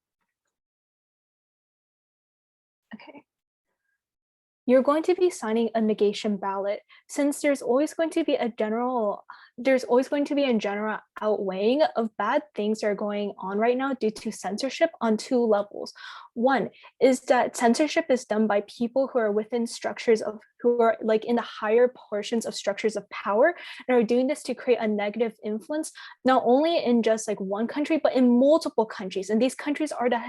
Okay. You're going to be signing a negation ballot, since there's always going to be a general outweighing of bad things that are going on right now due to censorship on 2 levels. One is that censorship is done by people who are within structures of, who are like in the higher portions of structures of power, and are doing this to create a negative influence, not only in just like one country, but in multiple countries. And these countries are the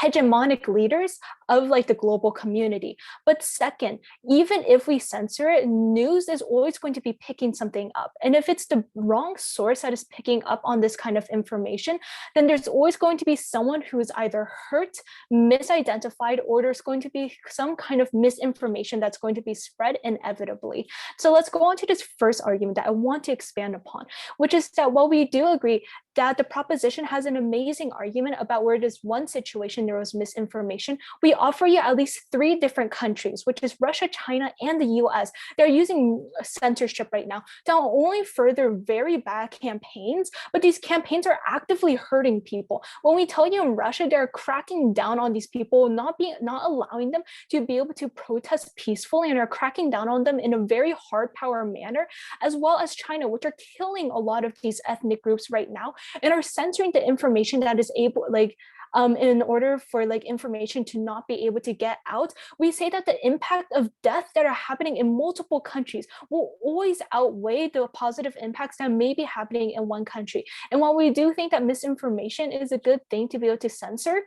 hegemonic leaders of like the global community. But second, even if we censor it, news is always going to be picking something up. And if it's the wrong source that is picking up on this kind of information, then there's always going to be someone who is either hurt, misidentified, or there's going to be some kind of misinformation that's going to be spread inevitably. So let's go on to this first argument that I want to expand upon, which is that while we do agree that the proposition has an amazing argument about where there's one situation there was misinformation, we offer you at least 3 different countries, which is Russia, China, and the US. They're using censorship right now to not only further very bad campaigns, but these campaigns are actively hurting people. When we tell you in Russia, they're cracking down on these people, not allowing them to be able to protest peacefully, and are cracking down on them in a very hard power manner, as well as China, which are killing a lot of these ethnic groups right now and are censoring the information that is able, like, in order for like information to not be able to get out. We say that the impact of death that are happening in multiple countries will always outweigh the positive impacts that may be happening in one country. And while we do think that misinformation is a good thing to be able to censor,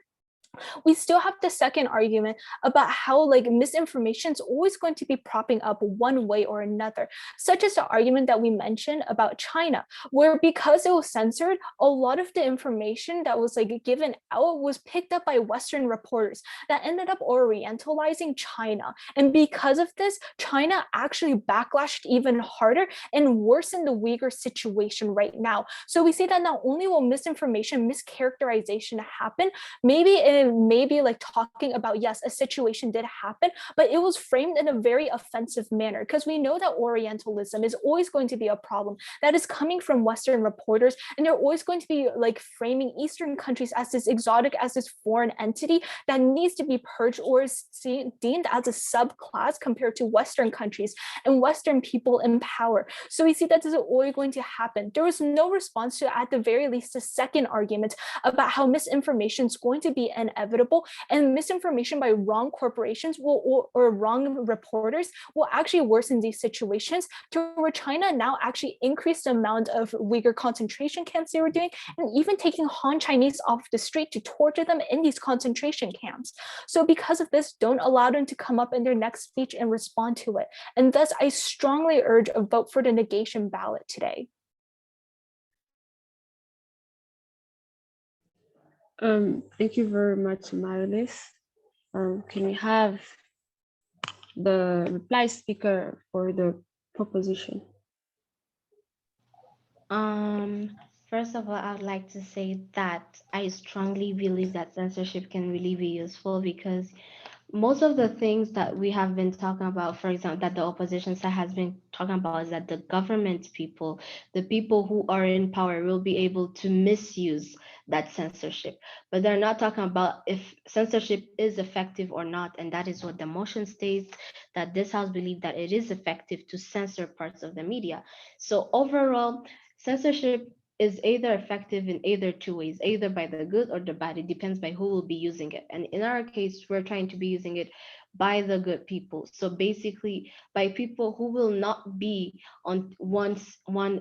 we still have the second argument about how like misinformation is always going to be propping up one way or another, such as the argument that we mentioned about China, where because it was censored, a lot of the information that was like given out was picked up by Western reporters that ended up orientalizing China. And because of this, China actually backlashed even harder and worsened the Uyghur situation right now. So we see that not only will misinformation, mischaracterization happen, maybe like talking about, yes, a situation did happen, but it was framed in a very offensive manner, because we know that Orientalism is always going to be a problem that is coming from Western reporters, and they're always going to be like framing Eastern countries as this exotic, as this foreign entity that needs to be purged or is deemed as a subclass compared to Western countries and Western people in power. So we see that this is always going to happen. There was no response to, at the very least, the second argument about how misinformation is going to be inevitable, and misinformation by wrong corporations or wrong reporters will actually worsen these situations, to where China now actually increased the amount of Uyghur concentration camps they were doing, and even taking Han Chinese off the street to torture them in these concentration camps. So because of this, don't allow them to come up in their next speech and respond to it. And thus, I strongly urge a vote for the negation ballot today. Thank you very much, Marilys. Can we have the reply speaker for the proposition? First of all, I would like to say that I strongly believe that censorship can really be useful, because most of the things that we have been talking about, for example, that the opposition side has been talking about, is that the government people, the people who are in power, will be able to misuse that censorship. But they're not talking about if censorship is effective or not. And that is what the motion states, that this House believes that it is effective to censor parts of the media. So overall, censorship is either effective in either two ways, either by the good or the bad. It depends by who will be using it. And in our case, we're trying to be using it by the good people. So basically by people who will not be on one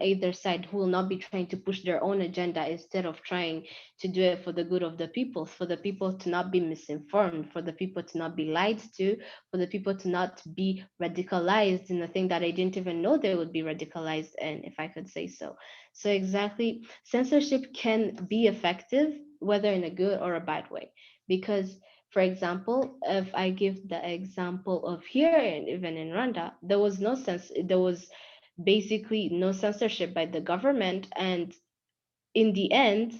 either side, who will not be trying to push their own agenda instead of trying to do it for the good of the people, for the people to not be misinformed, for the people to not be lied to, for the people to not be radicalized in a thing that I didn't even know they would be radicalized in, if I could say so. So exactly, censorship can be effective, whether in a good or a bad way, because for example, if I give the example of here, and even in Rwanda, there was basically no censorship by the government. And in the end,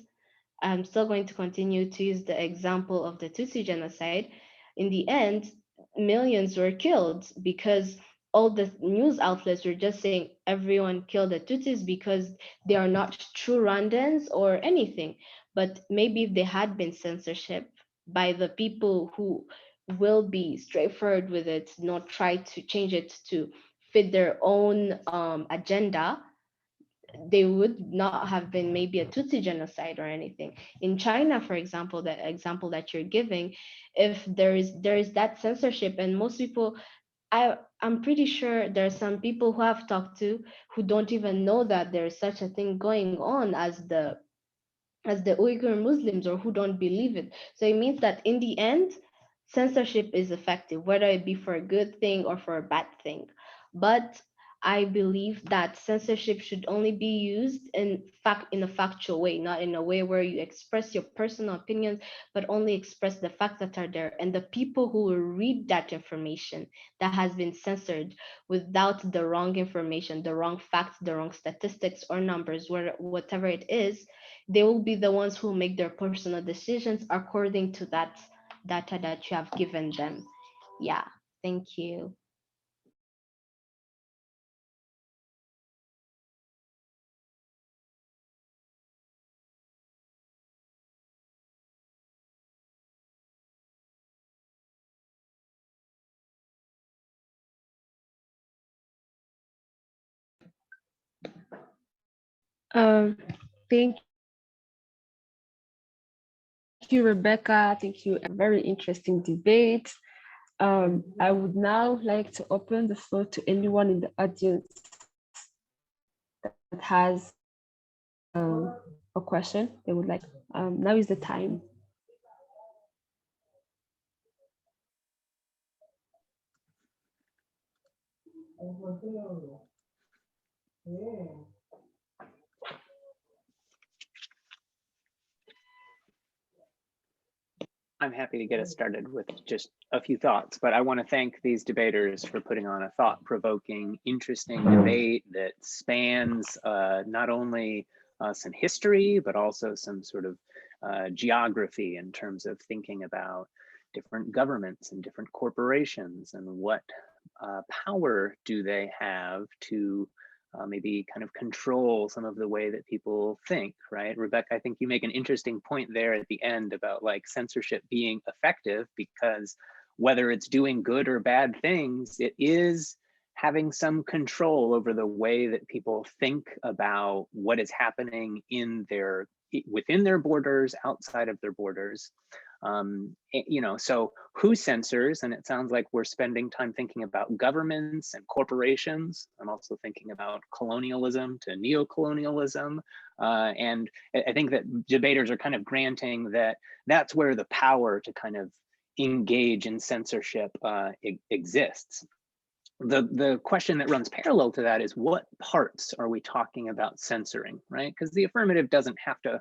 I'm still going to continue to use the example of the Tutsi genocide. In the end, millions were killed because all the news outlets were just saying everyone killed the Tutsis because they are not true Rwandans or anything. But maybe if there had been censorship by the people who will be straightforward with it, not try to change it to fit their own agenda, they would not have been maybe a Tutsi genocide or anything. In China, for example, the example that you're giving, if there is that censorship, and most people, I'm pretty sure there are some people who I've talked to who don't even know that there is such a thing going on as the Uyghur Muslims, or who don't believe it. So it means that in the end, censorship is effective, whether it be for a good thing or for a bad thing. But I believe that censorship should only be used in a factual way, not in a way where you express your personal opinions, but only express the facts that are there. And the people who will read that information that has been censored without the wrong information, the wrong facts, the wrong statistics or numbers, whatever it is, they will be the ones who make their personal decisions according to that data that you have given them. Yeah, thank you. Thank you, Rebecca. Thank you. A very interesting debate. I would now like to open the floor to anyone in the audience that has a question they would like. Now is the time. I'm happy to get us started with just a few thoughts, but I want to thank these debaters for putting on a thought-provoking, interesting debate that spans not only some history, but also some sort of geography in terms of thinking about different governments and different corporations and what power do they have to maybe kind of control some of the way that people think, right? Rebecca, I think you make an interesting point there at the end about like censorship being effective, because whether it's doing good or bad things, it is having some control over the way that people think about what is happening within their borders, outside of their borders. You know, so who censors? And it sounds like we're spending time thinking about governments and corporations. I'm also thinking about colonialism to neocolonialism. And I think that debaters are kind of granting that that's where the power to kind of engage in censorship exists. The question that runs parallel to that is, what parts are we talking about censoring, right? Because the affirmative doesn't have to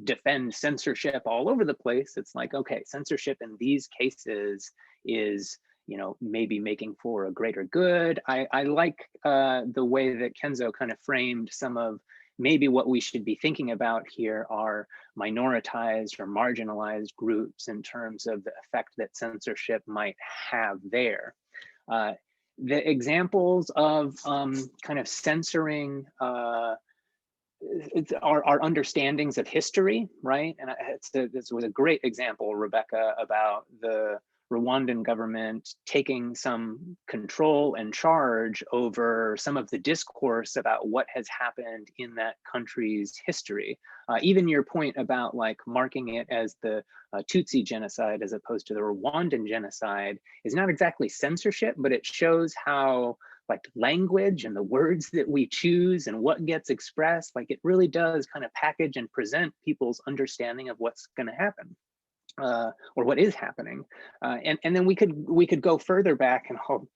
defend censorship all over the place. It's like, okay, censorship in these cases is, you know, maybe making for a greater good. I like the way that Kenzo kind of framed some of maybe what we should be thinking about here are minoritized or marginalized groups in terms of the effect that censorship might have there. The examples of kind of censoring our understandings of history, right? And this was a great example, Rebecca, about the Rwandan government taking some control and charge over some of the discourse about what has happened in that country's history. Even your point about like marking it as the Tutsi genocide as opposed to the Rwandan genocide is not exactly censorship, but it shows how like language and the words that we choose and what gets expressed, like it really does kind of package and present people's understanding of what's going to happen. Or what is happening, and then we could go further back and hold,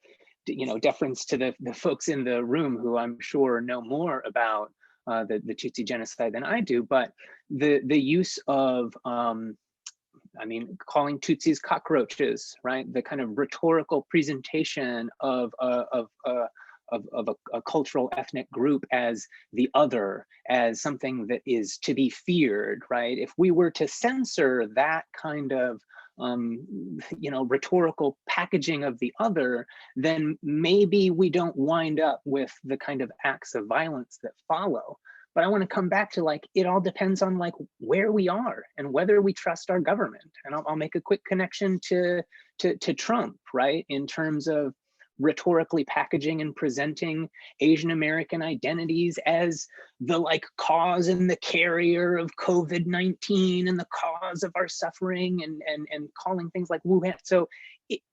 deference to the folks in the room who I'm sure know more about the Tutsi genocide than I do, but the use of calling Tutsis cockroaches, right? The kind of rhetorical presentation of a cultural ethnic group as the other, as something that is to be feared, right? If we were to censor that kind of rhetorical packaging of the other, then maybe we don't wind up with the kind of acts of violence that follow. But I want to come back to like, it all depends on like where we are and whether we trust our government. And I'll make a quick connection to Trump, right? In terms of rhetorically packaging and presenting Asian American identities as the like cause and the carrier of COVID-19 and the cause of our suffering and calling things like Wuhan. So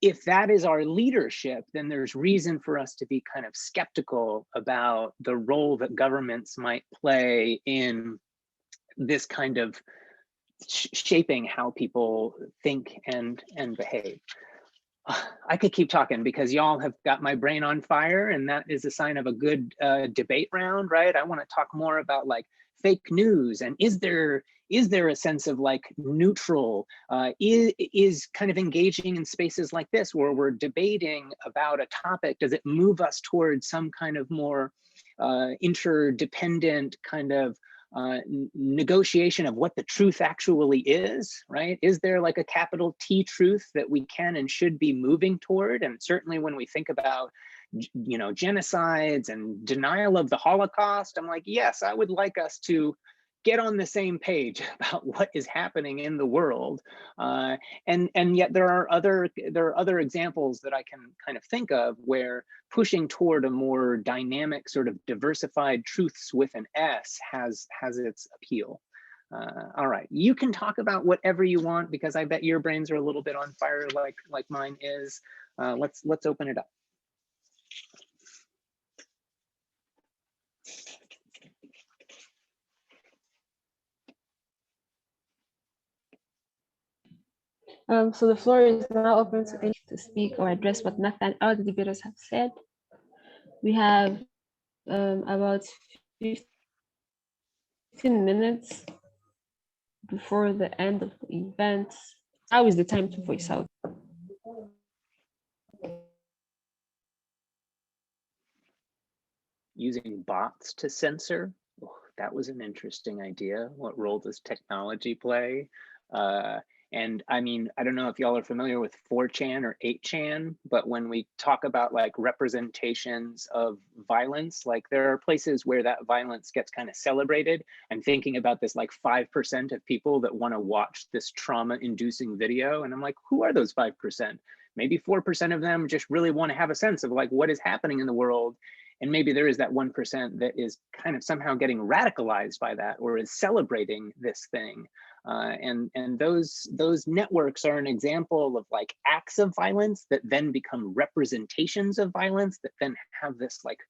if that is our leadership, then there's reason for us to be kind of skeptical about the role that governments might play in this kind of shaping how people think and behave. I could keep talking because y'all have got my brain on fire, and that is a sign of a good debate round, right? I want to talk more about like fake news, and is there a sense of like neutral, is kind of engaging in spaces like this where we're debating about a topic, does it move us towards some kind of more interdependent kind of negotiation of what the truth actually is, right? Is there like a capital T truth that we can and should be moving toward? And certainly when we think about, genocides and denial of the Holocaust, I'm like, yes, I would like us to get on the same page about what is happening in the world. And yet there are other examples that I can kind of think of where pushing toward a more dynamic sort of diversified truths with an S has its appeal. All right, you can talk about whatever you want because I bet your brains are a little bit on fire like mine is. Let's open it up. So the floor is now open to any to speak or address what Nathan or the debaters have said. We have about 15 minutes before the end of the event. How is the time to voice out? Using bots to censor? Oh, that was an interesting idea. What role does technology play? And I mean, I don't know if y'all are familiar with 4chan or 8chan, but when we talk about like representations of violence, like there are places where that violence gets kind of celebrated. I'm thinking about this like 5% of people that want to watch this trauma-inducing video. And I'm like, who are those 5%? Maybe 4% of them just really want to have a sense of like what is happening in the world. And maybe there is that 1% that is kind of somehow getting radicalized by that or is celebrating this thing. And those networks are an example of like acts of violence that then become representations of violence that then have this like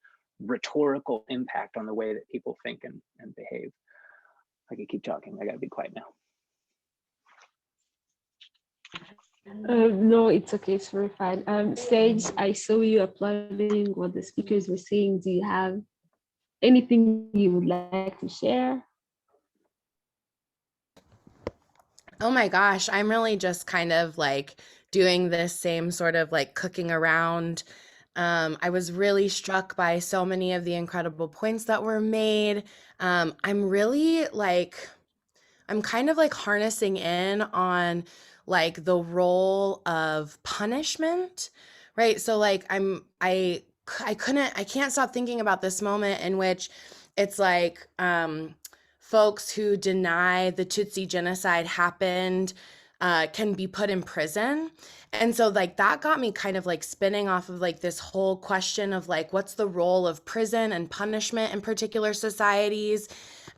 rhetorical impact on the way that people think and behave. I could keep talking. I gotta be quiet now. No, it's okay. It's very fine. Sage, I saw you applauding what the speakers were saying. Do you have anything you would like to share? Oh my gosh, I'm really just kind of like doing this same sort of like cooking around. I was really struck by so many of the incredible points that were made. I'm really like, I'm kind of like harnessing in on like the role of punishment, right? So like I can't stop thinking about this moment in which it's like folks who deny the Tutsi genocide happened can be put in prison. And so like that got me kind of like spinning off of like this whole question of like, what's the role of prison and punishment in particular societies?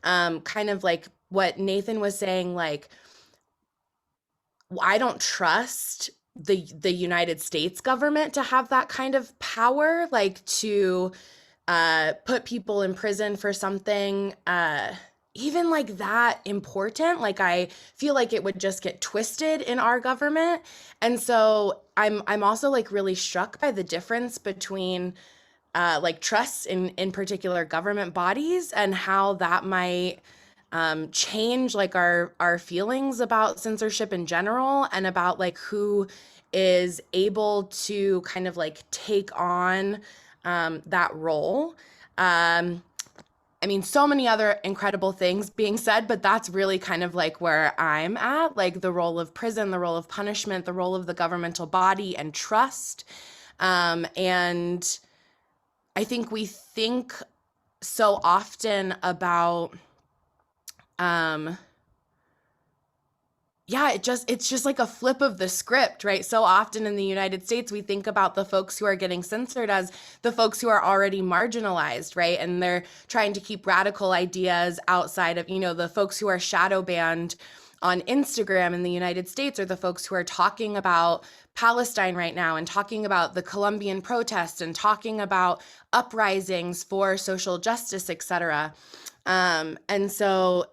Kind of like what Nathan was saying, like, I don't trust the United States government to have that kind of power, like to put people in prison for something even like that important. Like I feel like it would just get twisted in our government. And so I'm also like really struck by the difference between like trusts in particular government bodies and how that might change like our feelings about censorship in general and about like who is able to kind of like take on that role. I mean, so many other incredible things being said, but that's really kind of like where I'm at, like the role of prison, the role of punishment, the role of the governmental body and trust. And I think we think so often about, yeah, it's just like a flip of the script, right? So often in the United States, we think about the folks who are getting censored as the folks who are already marginalized, right? And they're trying to keep radical ideas outside of, you know, the folks who are shadow banned on Instagram in the United States are the folks who are talking about Palestine right now and talking about the Colombian protests and talking about uprisings for social justice, et cetera. And so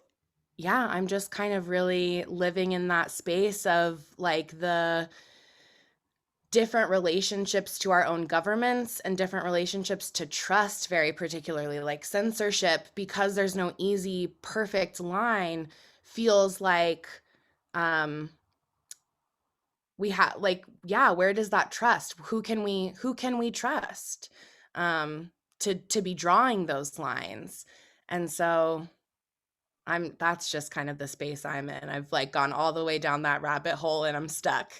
yeah, I'm just kind of really living in that space of like the different relationships to our own governments and different relationships to trust, very particularly like censorship, because there's no easy, perfect line, feels like we have like, yeah, where does that trust? Who can we trust to be drawing those lines? And so that's just kind of the space I'm in. I've like gone all the way down that rabbit hole and I'm stuck.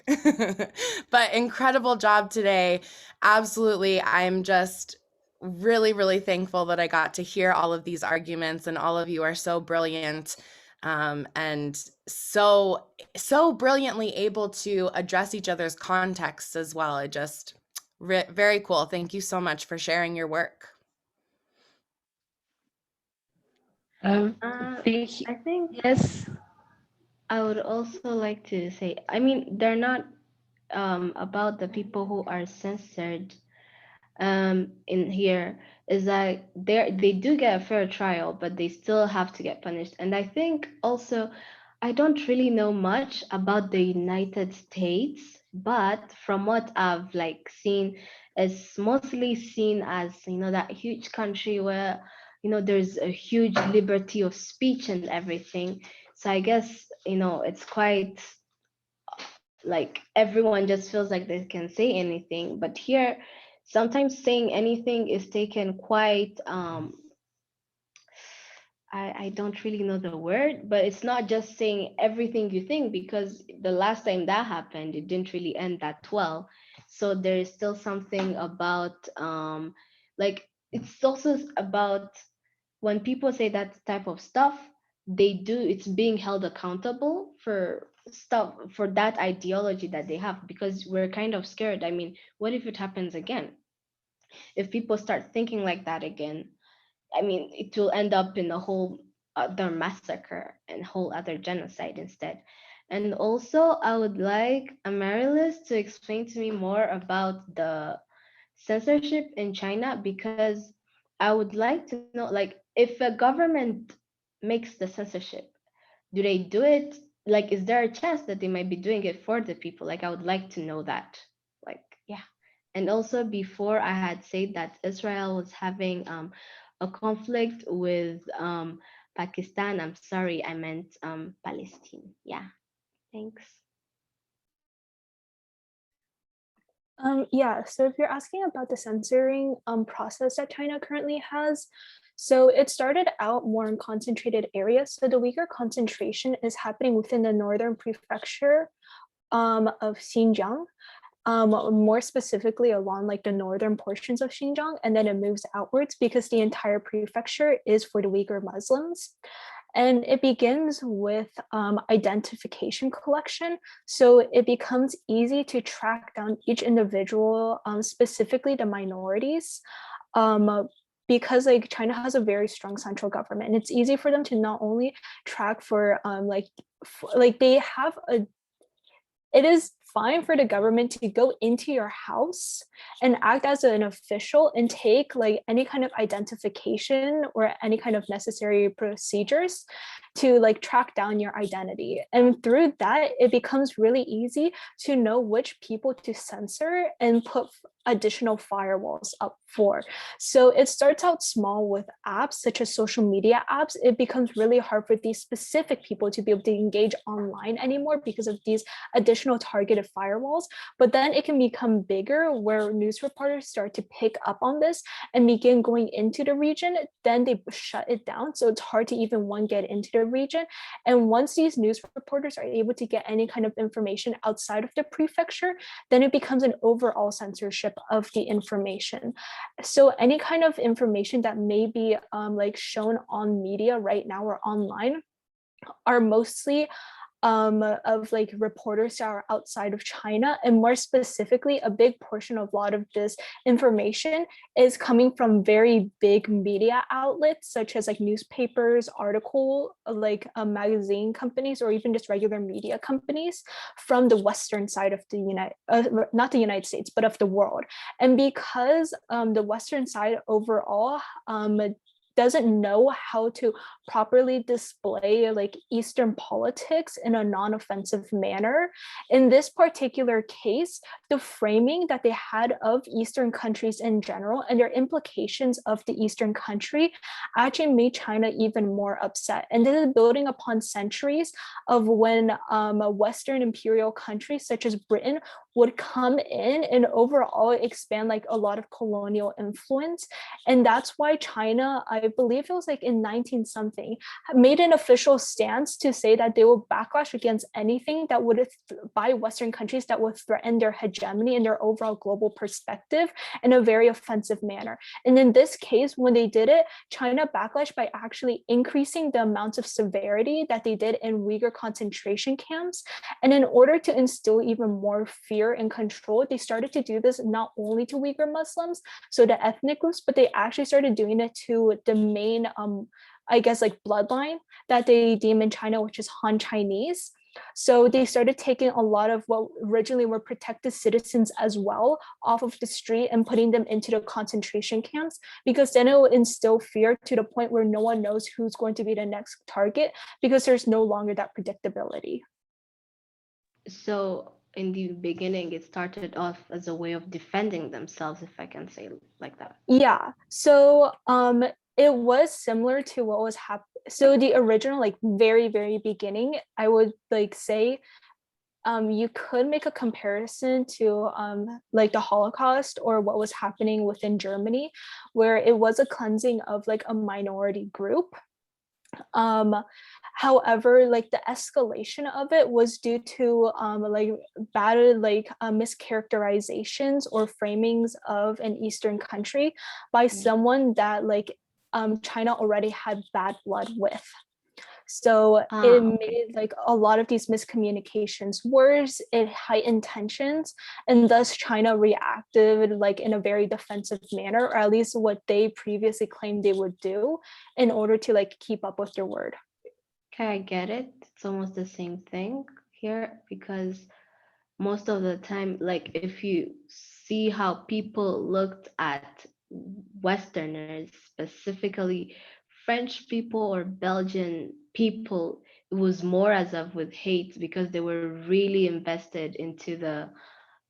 But incredible job today. Absolutely. I'm just really, really thankful that I got to hear all of these arguments, and all of you are so brilliant and so brilliantly able to address each other's contexts as well. I just very cool. Thank you so much for sharing your work. I think Yes. I would also like to say, I mean, they're not about the people who are censored in here, is that they do get a fair trial, but they still have to get punished. And I think also, I don't really know much about the United States, but from what I've like seen, it's mostly seen as, you know, that huge country where, you know, there's a huge liberty of speech and everything. So I guess, you know, it's quite like everyone just feels like they can say anything. But here, sometimes saying anything is taken quite I don't really know the word, but it's not just saying everything you think, because the last time that happened, it didn't really end that well. So there is still something about like, it's also about when people say that type of stuff, it's being held accountable for stuff, for that ideology that they have, because we're kind of scared. I mean, what if it happens again? If people start thinking like that again, I mean, it will end up in a whole other massacre and whole other genocide instead. And also, I would like Amaryllis to explain to me more about the censorship in China, because I would like to know, like, if a government makes the censorship, do they do it? Like, is there a chance that they might be doing it for the people? Like, I would like to know that. Like, yeah. And also, before I had said that Israel was having a conflict with Pakistan. I'm sorry, I meant Palestine. Yeah, thanks. Yeah, so if you're asking about the censoring process that China currently has, so it started out more in concentrated areas. So the weaker concentration is happening within the northern prefecture of Xinjiang, more specifically along like the northern portions of Xinjiang, and then it moves outwards because the entire prefecture is for the Uyghur Muslims. And it begins with identification collection. So it becomes easy to track down each individual, specifically the minorities, because like China has a very strong central government, and it's easy for them to not only track for like they have a, it is fine for the government to go into your house and act as an official and take like any kind of identification or any kind of necessary procedures to like track down your identity. And through that, it becomes really easy to know which people to censor and put additional firewalls up for. So it starts out small with apps such as social media apps. It becomes really hard for these specific people to be able to engage online anymore because of these additional targeted firewalls. But then it can become bigger where news reporters start to pick up on this and begin going into the region. Then they shut it down. So it's hard to even get into the region. And once these news reporters are able to get any kind of information outside of the prefecture, then it becomes an overall censorship of the information. So any kind of information that may be like shown on media right now or online are mostly of like reporters that are outside of China. And more specifically, a big portion of a lot of this information is coming from very big media outlets, such as like newspapers, article, like magazine companies, or even just regular media companies from the Western side of the not the United States, but of the world. And because the Western side overall doesn't know how to properly display like Eastern politics in a non-offensive manner. In this particular case, the framing that they had of Eastern countries in general and their implications of the Eastern country actually made China even more upset. And this is building upon centuries of when Western imperial countries such as Britain would come in and overall expand like a lot of colonial influence. And that's why China, I believe it was like in 19 something, made an official stance to say that they will backlash against anything that would by Western countries that would threaten their hegemony and their overall global perspective in a very offensive manner. And in this case, when they did it, China backlashed by actually increasing the amounts of severity that they did in Uyghur concentration camps. And in order to instill even more fear and control, they started to do this not only to Uyghur Muslims, so the ethnic groups, but they actually started doing it to the main, I guess, like bloodline that they deem in China, which is Han Chinese. So they started taking a lot of what originally were protected citizens as well off of the street and putting them into the concentration camps, because then it will instill fear to the point where no one knows who's going to be the next target, because there's no longer that predictability. So in the beginning, it started off as a way of defending themselves, if I can say like that. Yeah. So it was similar to what was happening. So the original, like very, very beginning, I would like say you could make a comparison to like the Holocaust or what was happening within Germany, where it was a cleansing of like a minority group. However, like the escalation of it was due to like bad like mischaracterizations or framings of an Eastern country by someone that like China already had bad blood with. So it made like a lot of these miscommunications worse, it heightened tensions, and thus China reacted like in a very defensive manner, or at least what they previously claimed they would do in order to like keep up with their word. Okay, I get it. It's almost the same thing here, because most of the time, like if you see how people looked at Westerners, specifically French people or Belgian people, it was more as of with hate, because they were really invested into the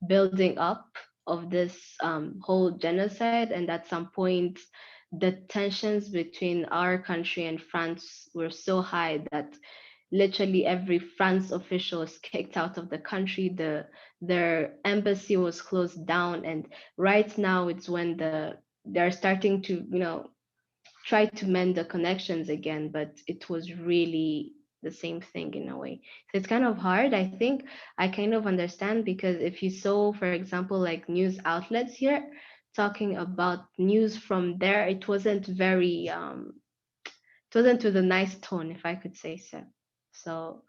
building up of this whole genocide. And at some point, the tensions between our country and France were so high that literally every France official was kicked out of the country. Their embassy was closed down, and right now it's when they're starting to try to mend the connections again, but it was really the same thing in a way. So it's kind of hard. I think I kind of understand, because if you saw, for example, like news outlets here talking about news from there, it wasn't very it wasn't with a nice tone, if I could say so. So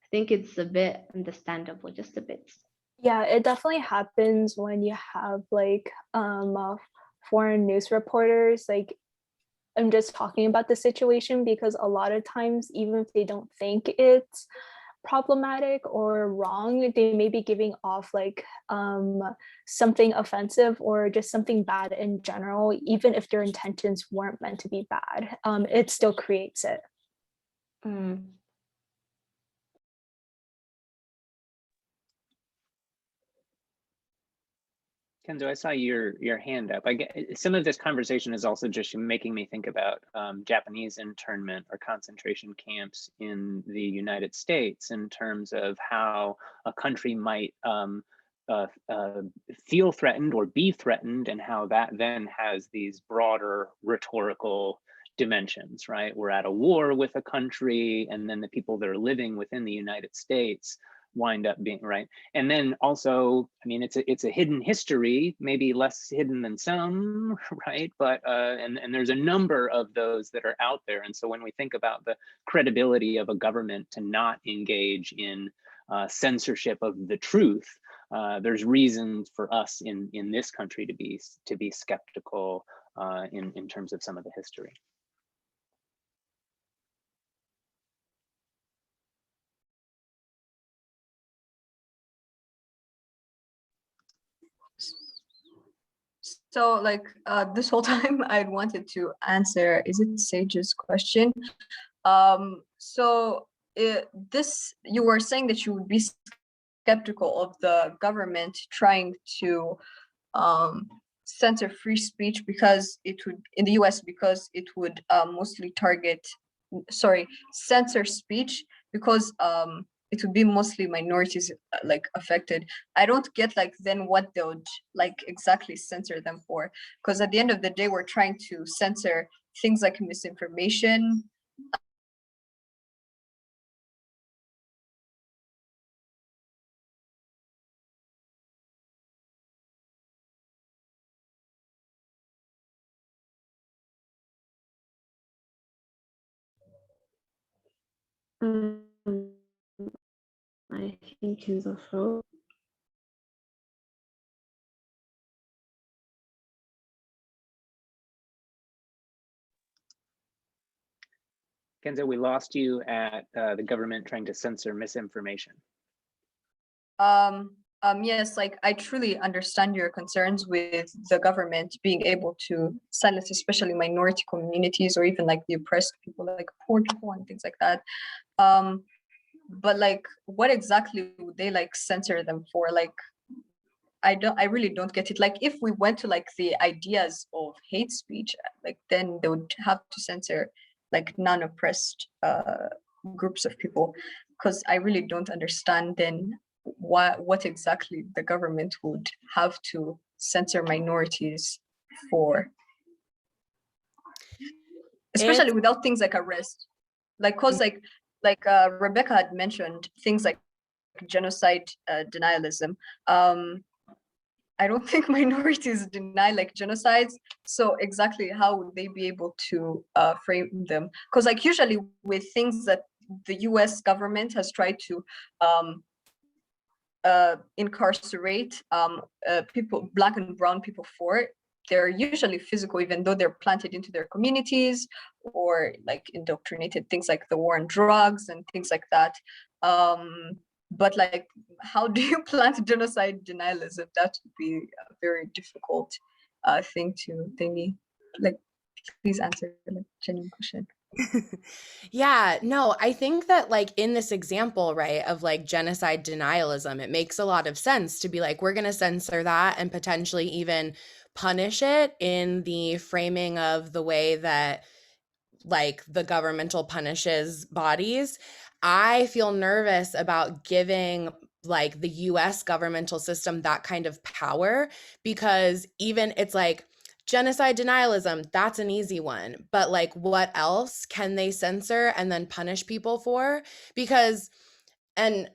I think it's a bit understandable, just a bit. Yeah, it definitely happens when you have like foreign news reporters. Like, I'm just talking about the situation because a lot of times, even if they don't think it's problematic or wrong, they may be giving off like something offensive or just something bad in general, even if their intentions weren't meant to be bad. It still creates it. Kenzo, I saw your hand up. I get some of this conversation is also just making me think about Japanese internment or concentration camps in the United States in terms of how a country might feel threatened or be threatened, and how that then has these broader rhetorical dimensions, right? We're at a war with a country, and then the people that are living within the United States wind up being right. And then also, I mean, it's a hidden history, maybe less hidden than some, right? But and there's a number of those that are out there. And so when we think about the credibility of a government to not engage in censorship of the truth, there's reasons for us in this country to be skeptical in terms of some of the history. So like this whole time I wanted to answer, is it Sage's question? This, you were saying that you would be skeptical of the government trying to censor free speech because it would, in the US, because it would mostly censor speech because it would be mostly minorities like affected. I don't get like then what they would like exactly censor them for, because at the end of the day we're trying to censor things like misinformation. I think he's a fraud. Kenzo, we lost you at the government trying to censor misinformation. Yes, like I truly understand your concerns with the government being able to silence especially minority communities or even like the oppressed people, like poor people and things like that. But like, what exactly would they like censor them for? Like, I really don't get it. Like, if we went to like the ideas of hate speech, like then they would have to censor like non-oppressed groups of people, because I really don't understand then what exactly the government would have to censor minorities for, especially without things like arrest, like cause like Rebecca had mentioned things like genocide denialism. I don't think minorities deny like genocides, so exactly how would they be able to frame them? Because like usually with things that the US government has tried to incarcerate people, Black and brown people for, they're usually physical, even though they're planted into their communities or like indoctrinated, things like the war on drugs and things like that. But like, how do you plant genocide denialism? That would be a very difficult thing to thingy. Like, please answer like genuine question. Yeah, no, I think that like in this example, right, of like genocide denialism, it makes a lot of sense to be like, we're going to censor that and potentially even punish it in the framing of the way that like the governmental punishes bodies. I feel nervous about giving like the US governmental system that kind of power, because even it's like genocide denialism, that's an easy one. But like, what else can they censor and then punish people for? Because and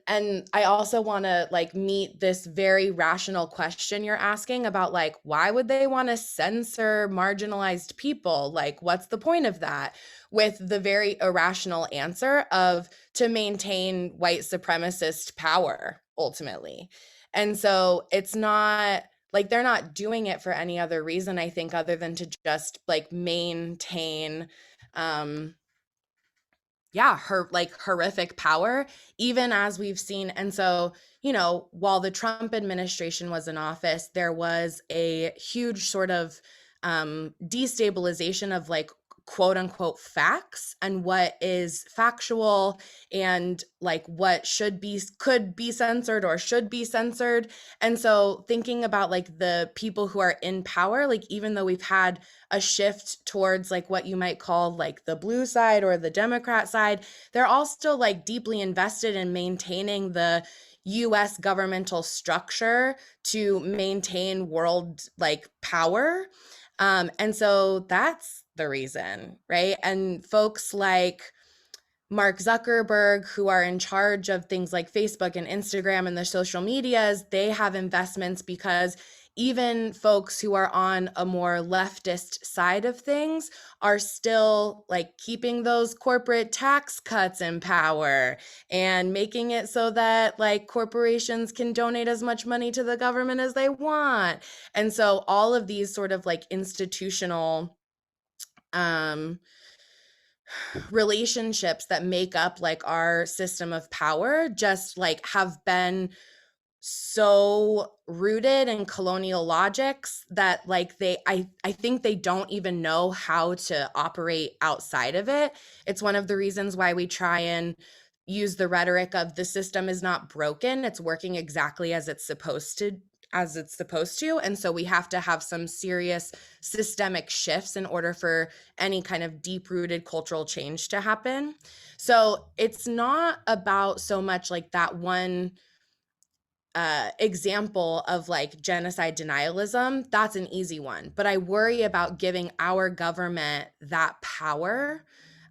I also want to like meet this very rational question you're asking about like, why would they want to censor marginalized people? Like, what's the point of that? With the very irrational answer of to maintain white supremacist power ultimately. And so it's not like they're not doing it for any other reason, I think, other than to just like maintain horrific power, even as we've seen. And so, you know, while the Trump administration was in office, there was a huge sort of destabilization of like quote unquote facts and what is factual and like what could be censored or should be censored. And so thinking about like the people who are in power, like even though we've had a shift towards like what you might call like the blue side or the Democrat side, they're all still like deeply invested in maintaining the US governmental structure to maintain world like power. And so that's the reason, right? And folks like Mark Zuckerberg, who are in charge of things like Facebook and Instagram and the social medias, they have investments because even folks who are on a more leftist side of things are still like keeping those corporate tax cuts in power and making it so that like corporations can donate as much money to the government as they want. And so all of these sort of like institutional relationships that make up like our system of power just like have been so rooted in colonial logics that like I think they don't even know how to operate outside of it. It's one of the reasons why we try and use the rhetoric of the system is not broken, it's working exactly as it's supposed to. And so we have to have some serious systemic shifts in order for any kind of deep-rooted cultural change to happen. So it's not about so much like that one example of like genocide denialism. That's an easy one, but I worry about giving our government that power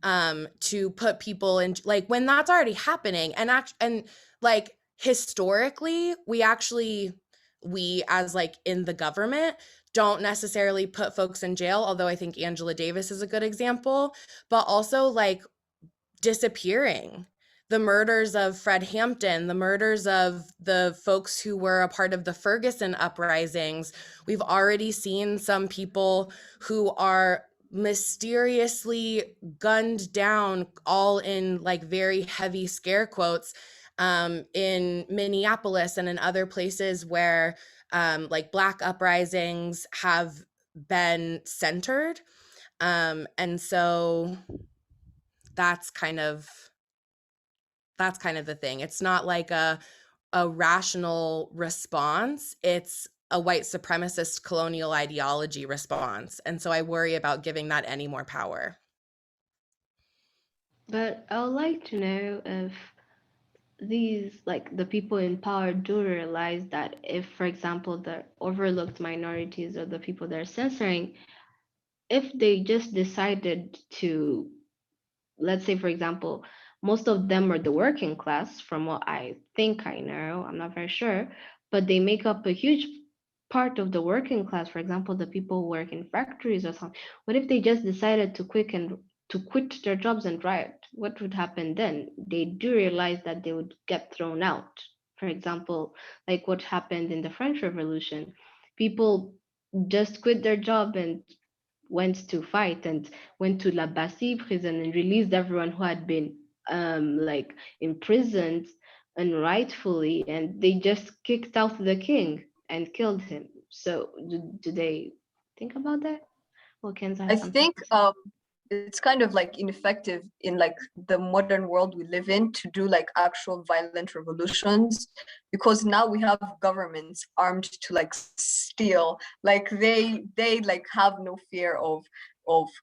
to put people in like when that's already happening. And like historically we as like in the government don't necessarily put folks in jail, although I think Angela Davis is a good example, but also like disappearing. The murders of Fred Hampton, the murders of the folks who were a part of the Ferguson uprisings. We've already seen some people who are mysteriously gunned down, all in like very heavy scare quotes, in Minneapolis and in other places where like Black uprisings have been centered. And so that's kind of the thing. It's not like a rational response. It's a white supremacist colonial ideology response. And so I worry about giving that any more power. But I would like to know if these, like the people in power, do realize that if, for example, the overlooked minorities or the people they're censoring, if they just decided to, let's say, for example, most of them are the working class, from what I think I know, I'm not very sure, but they make up a huge part of the working class. For example, the people who work in factories or something. What if they just decided to quit their jobs and riot? What would happen then? They do realize that they would get thrown out. For example, like what happened in the French Revolution. People just quit their job and went to fight and went to La Bastille prison and released everyone who had been like imprisoned unrightfully, and they just kicked out the king and killed him. So do they think about that? Well, Kenza has I something think to say. it's kind of like ineffective in like the modern world we live in to do like actual violent revolutions, because now we have governments armed to like steal. Like they like have no fear of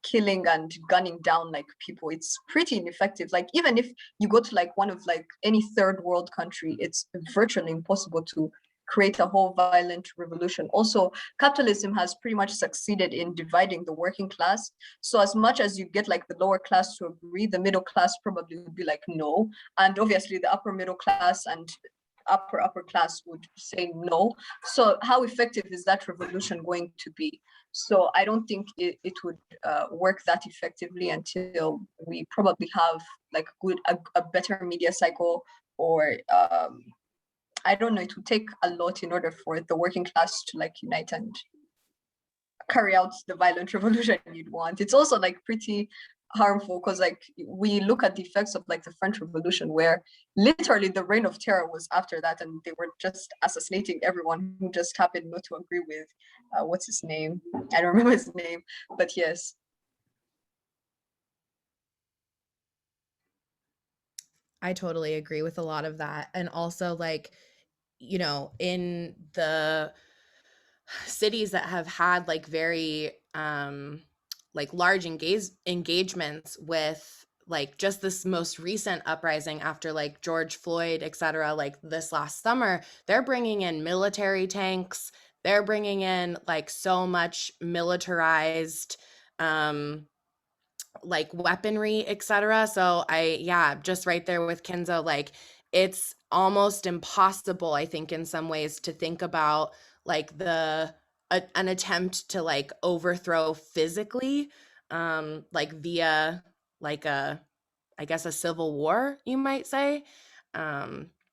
killing and gunning down like people. It's pretty ineffective. Like even if you go to like one of like any third world country, it's virtually impossible to create a whole violent revolution. Also, capitalism has pretty much succeeded in dividing the working class. So as much as you get like the lower class to agree, the middle class probably would be like, no. And obviously the upper middle class and upper class would say no. So how effective is that revolution going to be? So I don't think it would work that effectively until we probably have like a better media cycle, or I don't know, it would take a lot in order for the working class to like unite and carry out the violent revolution you'd want. It's also like pretty harmful because like we look at the effects of like the French Revolution, where literally the reign of terror was after that, and they were just assassinating everyone who just happened not to agree with what's his name? I don't remember his name, but yes. I totally agree with a lot of that. And also, like, you know, in the cities that have had like very like large engagements with like just this most recent uprising after like George Floyd, et cetera, like this last summer, they're bringing in military tanks, they're bringing in like so much militarized like weaponry, et cetera. So just right there with Kenzo, like it's almost impossible, I think, in some ways to think about like an attempt to like overthrow physically, like via like I guess a civil war, you might say,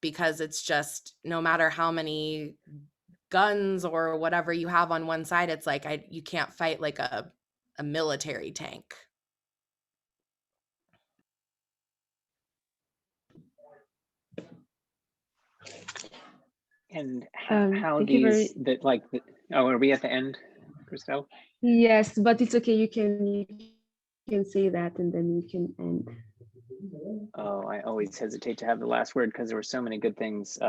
because it's just no matter how many guns or whatever you have on one side, it's like you can't fight like a military tank. And how thank you very that like oh, are we at the end, Christelle? Yes, but it's okay. You can say that and then we can end. Oh, I always hesitate to have the last word because there were so many good things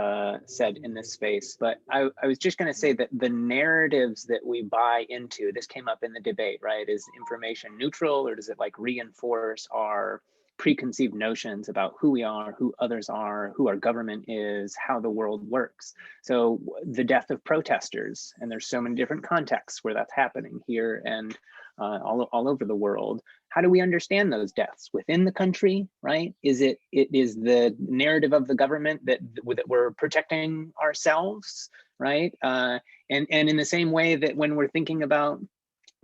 said in this space. But I was just going to say that the narratives that we buy into, this came up in the debate, right? Is information neutral, or does it like reinforce our preconceived notions about who we are, who others are, who our government is, how the world works? So the death of protesters, and there's so many different contexts where that's happening here and all over the world. How do we understand those deaths within the country, right? Is it is the narrative of the government that we're protecting ourselves, right? And in the same way that when we're thinking about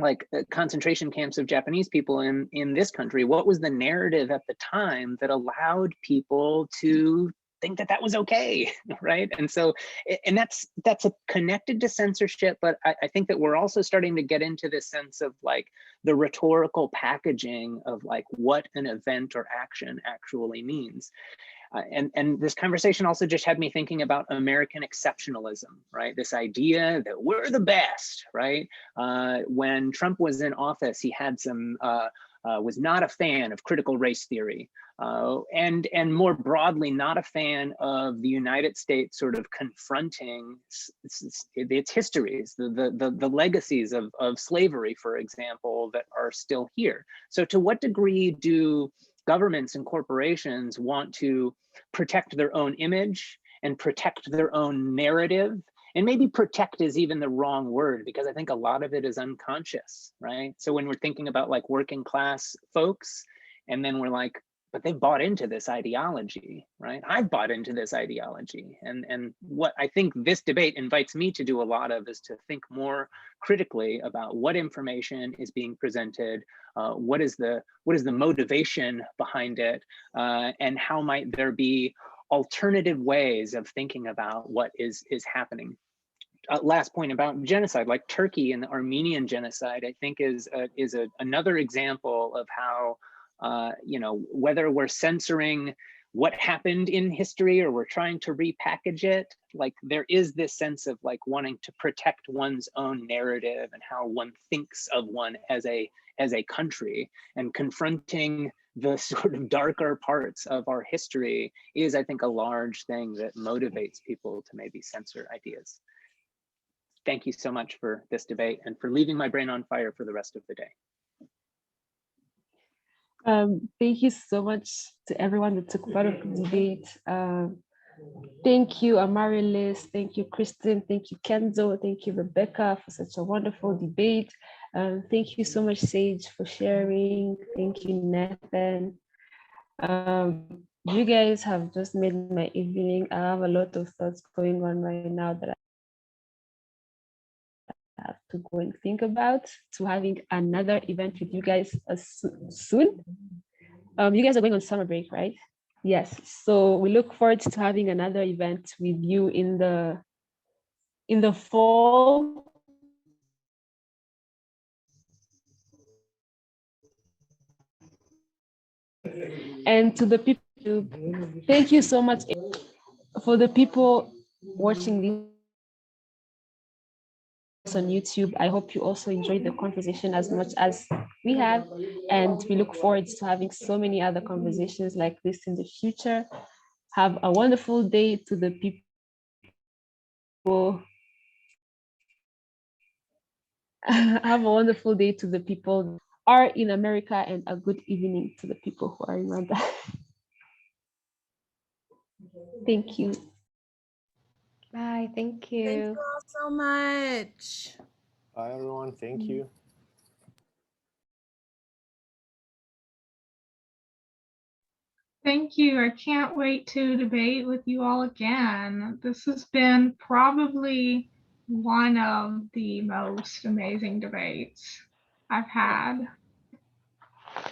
like concentration camps of Japanese people in this country, what was the narrative at the time that allowed people to think that that was okay, right? And so, and that's connected to censorship, but I think that we're also starting to get into this sense of like the rhetorical packaging of like what an event or action actually means. And this conversation also just had me thinking about American exceptionalism, right? This idea that we're the best, right? When Trump was in office, he had some, was not a fan of critical race theory, and more broadly, not a fan of the United States sort of confronting its histories, the legacies of slavery, for example, that are still here. So to what degree do governments and corporations want to protect their own image and protect their own narrative? And maybe protect is even the wrong word, because I think a lot of it is unconscious, right? So when we're thinking about like working class folks, and then we're like, but they've bought into this ideology, right? I've bought into this ideology. And what I think this debate invites me to do a lot of is to think more critically about what information is being presented, what is the motivation behind it, and how might there be alternative ways of thinking about what is happening. Last point about genocide, like Turkey and the Armenian Genocide, I think is another example of how, you know, whether we're censoring what happened in history or we're trying to repackage it, like there is this sense of like wanting to protect one's own narrative and how one thinks of one as a country, and confronting the sort of darker parts of our history is, I think, a large thing that motivates people to maybe censor ideas. Thank you so much for this debate and for leaving my brain on fire for the rest of the day. Thank you so much to everyone that took part of the debate. Thank you, Amarilis. Thank you, Kristen. Thank you, Kenzo. Thank you, Rebecca, for such a wonderful debate. Thank you so much, Sage, for sharing. Thank you, Nathan. You guys have just made my evening. I have a lot of thoughts going on right now that I have to go and think about, to having another event with you guys soon. You guys are going on summer break, right? Yes. So we look forward to having another event with you in the fall. And to the people, thank you so much for the people watching this on YouTube. I hope you also enjoyed the conversation as much as we have, and we look forward to having so many other conversations like this in the future. Have a wonderful day to the people. Have a wonderful day to the people who are in America, and a good evening to the people who are in Rwanda. Thank you. Bye. Thank Thank you you. all so much. Bye, everyone. Thank you. Thank you. I can't wait to debate with you all again. This has been probably one of the most amazing debates I've had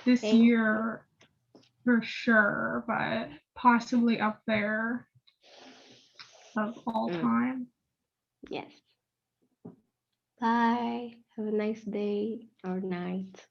this Thank year for sure, but possibly up there of all time. Yes. Bye. Have a nice day or night.